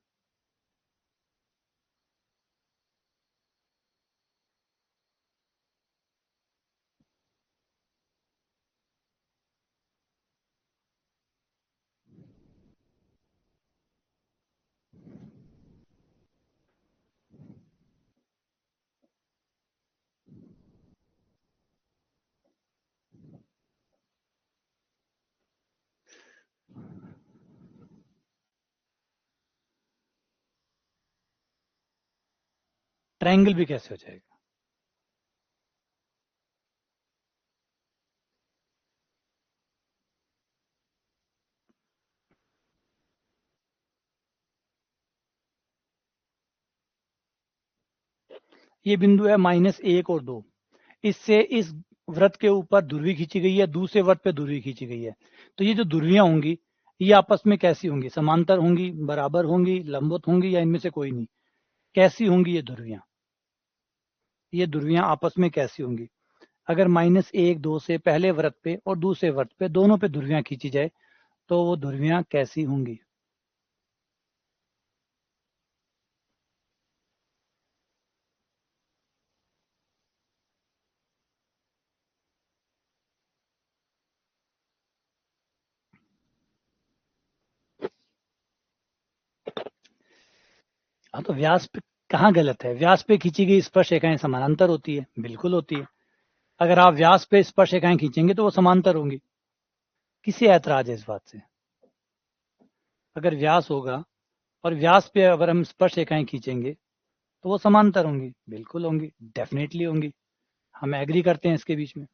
ट्रायंगल भी कैसे हो जाएगा? ये बिंदु है -1 और 2, इससे इस वृत्त के ऊपर धुर्वी खींची गई है, दूसरे वृत्त पे धुर्वी खींची गई है। तो ये जो धुर्वियां होंगी ये आपस में कैसी होंगी? समांतर होंगी, बराबर होंगी, लंबवत होंगी, या इनमें से कोई नहीं? कैसी होंगी ये धुर्वियां? ये धुर्वियां आपस में कैसी होंगी? अगर -1 2 से पहले वृत्त पे और दूसरे वृत्त पे दोनों पे धुर्वियां खींची जाए तो वो धुर्वियां कैसी होंगी? हाँ तो व्यास पे कहाँ गलत है? व्यास पे खींची गई स्पर्श रेखाएं समानांतर होती है, बिल्कुल होती है। अगर आप व्यास पे स्पर्श रेखाएं खींचेंगे तो वो समांतर होंगी। किसी ऐतराज है इस बात से? अगर व्यास होगा और व्यास पे अगर हम स्पर्श रेखाएं खींचेंगे तो वो समांतर होंगी, बिल्कुल होंगी, डेफिनेटली होंगी। हम एग्री करते हैं इसके बीच में।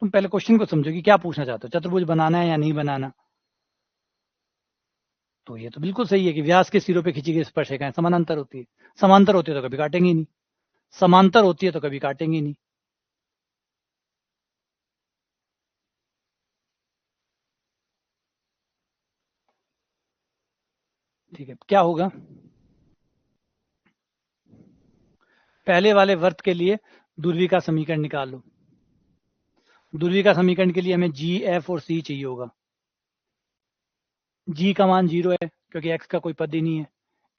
तुम पहले क्वेश्चन को समझो कि क्या पूछना चाहते हो, चतुर्भुज बनाना है या नहीं बनाना। तो ये तो बिल्कुल सही है कि व्यास के सिरों पे खींची गई स्पर्श रेखाएं समानांतर होती है। समांतर होती है तो कभी काटेंगे ही नहीं, समांतर होती है तो कभी काटेंगे ही नहीं। ठीक है, क्या होगा? पहले वाले वर्त के लिए दूरवी का समीकरण निकाल लो। दूरवी का समीकरण के लिए हमें जी, एफ और सी चाहिए होगा। जी का मान 0 है क्योंकि एक्स का कोई पद ही नहीं है,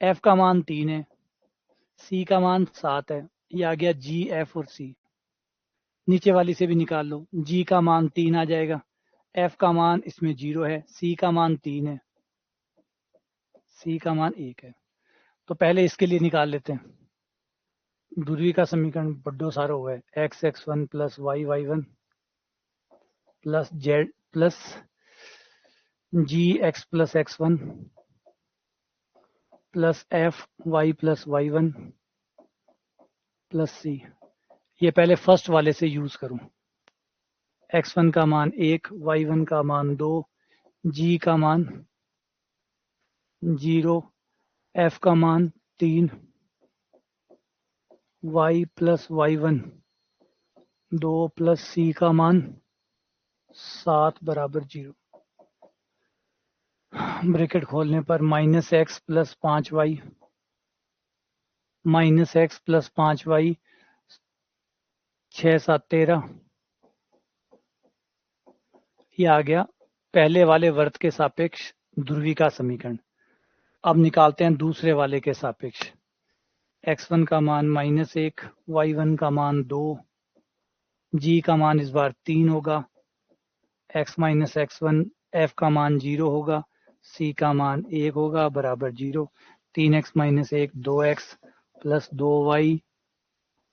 एफ का मान 3 है, सी का मान 7 है। ये आ गया जी, एफ और सी। नीचे वाली से भी निकाल लो, जी का मान 3 आ जाएगा, एफ का मान इसमें 0 है, सी का मान 3 है, सी का मान 1 है। तो पहले इसके लिए निकाल लेते हैं। दूरवी का समीकरण बड्डो सारो हुआ है, x x one plus y Y one plus z plus g x plus x one plus f y plus y one plus c. ये पहले फर्स्ट वाले से यूज करूं, x1 का मान 1, y1 का मान 2, g का मान 0, f का मान 3, y plus y1 2 plus c का मान 7 बराबर 0। ब्रैकेट खोलने पर minus x plus 5y minus x plus 5y 6 7 13। ये आ गया पहले वाले वर्त के सापेक्ष ध्रुवी का समीकरण। अब निकालते हैं दूसरे वाले के सापेक्ष। x1 का मान -1, y1 का मान 2, g का मान इस बार 3 होगा, x माइनस x1, f का मान 0 होगा, c का मान 1 होगा बराबर 0। 3x minus 1 2x plus 2y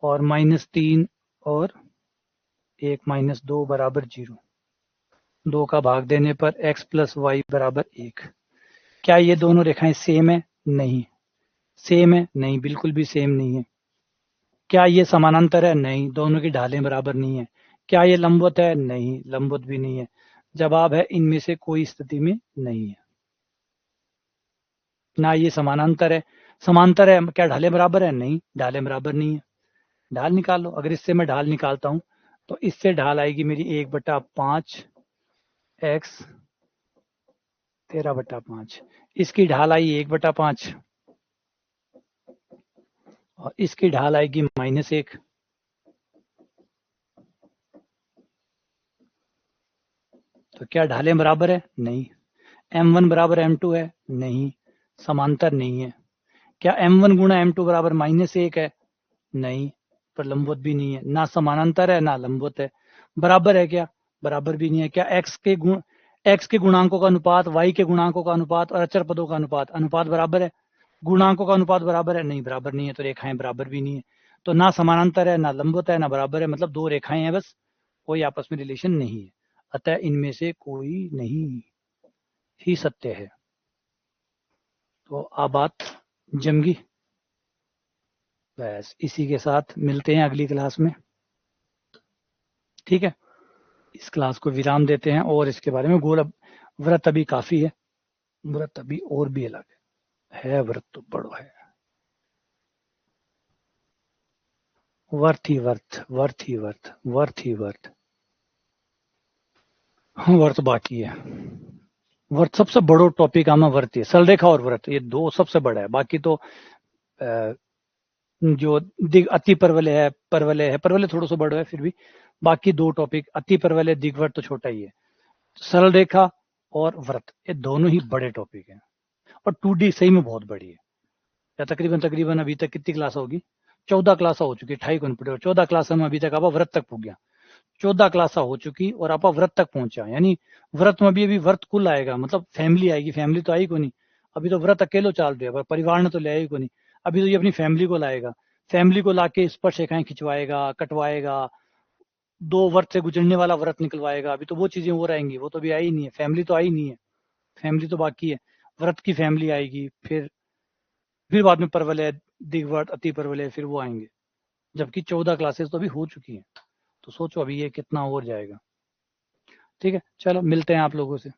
और -3 और 1 माइनस 2 बराबर 0। 2 का भाग देने पर x प्लस वाई बराबर 1। क्या ये दोनों रेखाएं सेम है? नहीं। सेम है? नहीं, बिल्कुल भी सेम नहीं है। क्या ये समानांतर है? नहीं, दोनों की ढालें बराबर नहीं है। क्या ये लंबवत है? नहीं, लंबवत भी नहीं है। जवाब है इनमें से कोई स्थिति में नहीं है। ना ये समानांतर है। समांतर है, क्या ढालें बराबर है? नहीं, ढालें बराबर नहीं है। ढाल निकाल लो। अगर इससे मैं ढाल निकालता हूं तो इससे ढाल आएगी मेरी 1/5 x 13/5। इसकी ढाल आई 1/5 और इसकी ढाल आएगी -1। तो क्या ढालें बराबर है? नहीं। m1 बराबर m2 है? नहीं, समांतर नहीं है। क्या m1 गुणा m2 बराबर -1 है? नहीं, पर लंबवत भी नहीं है। ना समानांतर है ना लंबवत है। बराबर है क्या? बराबर भी नहीं है। क्या x के गुणांकों का अनुपात, y के गुणांकों का अनुपात और अचर पदों का अनुपात बराबर है? गुणांकों का अनुपात बराबर है? नहीं, बराबर नहीं है। तो रेखाएं बराबर भी नहीं है। तो ना समानांतर है ना लंबवत है ना बराबर है, मतलब दो रेखाएं हैं बस, कोई आपस में रिलेशन नहीं है। अतः इनमें से कोई नहीं ही सत्य है। तो अब बात जमगी। बस इसी के साथ मिलते हैं अगली क्लास में। ठीक है, इस क्लास को विराम देते हैं और इसके बारे में गोल व्रत अभी काफी है, व्रत अभी और भी अलग है व्रत तो बड़ो है। वर्थ ही वर्थ, वर्थ ही वर्थ, वर्थ ही वर्थ। वर्त बाकी है। वर्त सबसे बड़ो टॉपिक आमा वर्त है। सरलरेखा और व्रत ये दो सबसे बड़ा है। बाकी तो जो अति परवलय थोड़ा सा बड़ा है फिर भी। बाकी दो टॉपिक अति परवलय दिग्वर्त तो छोटा ही है। सरल रेखा और व्रत ये दोनों ही बड़े टॉपिक हैं। और 2D सही में बहुत बड़ी है। या तकरीबन अभी तक कितनी क्लास होगी? 14 क्लास हो चुकी, 28 कंप्यूटर 14 क्लास में अभी तक आप व्रत तक पहुंच गया। 14 क्लास हो चुकी और आप व्रत तक पहुंचा। यानी व्रत में भी अभी व्रत कुल आएगा, मतलब फैमिली आएगी। फैमिली तो आई को नहीं, अभी तो व्रत अकेलो चाल रहे पर परिवार ने तो ले आई को नहीं। अभी तो ये अपनी फैमिली को लाएगा। फैमिली को लाके स्पर्श रेखाएं खिंचवाएगा, कटवाएगा, 2 वर्ष से गुजरने वाला व्रत निकलवाएगा। अभी तो वो चीजें हो रहेंगी, वो तो अभी आई नहीं है। फैमिली तो आई नहीं है, फैमिली तो बाकी है। व्रत की फैमिली आएगी, फिर बाद में परवलय, दिग्वर्त, अति परवलय, फिर वो आएंगे। जबकि 14 क्लासेस तो अभी हो चुकी हैं। तो सोचो अभी ये कितना और जाएगा। ठीक है, चलो मिलते हैं आप लोगों से।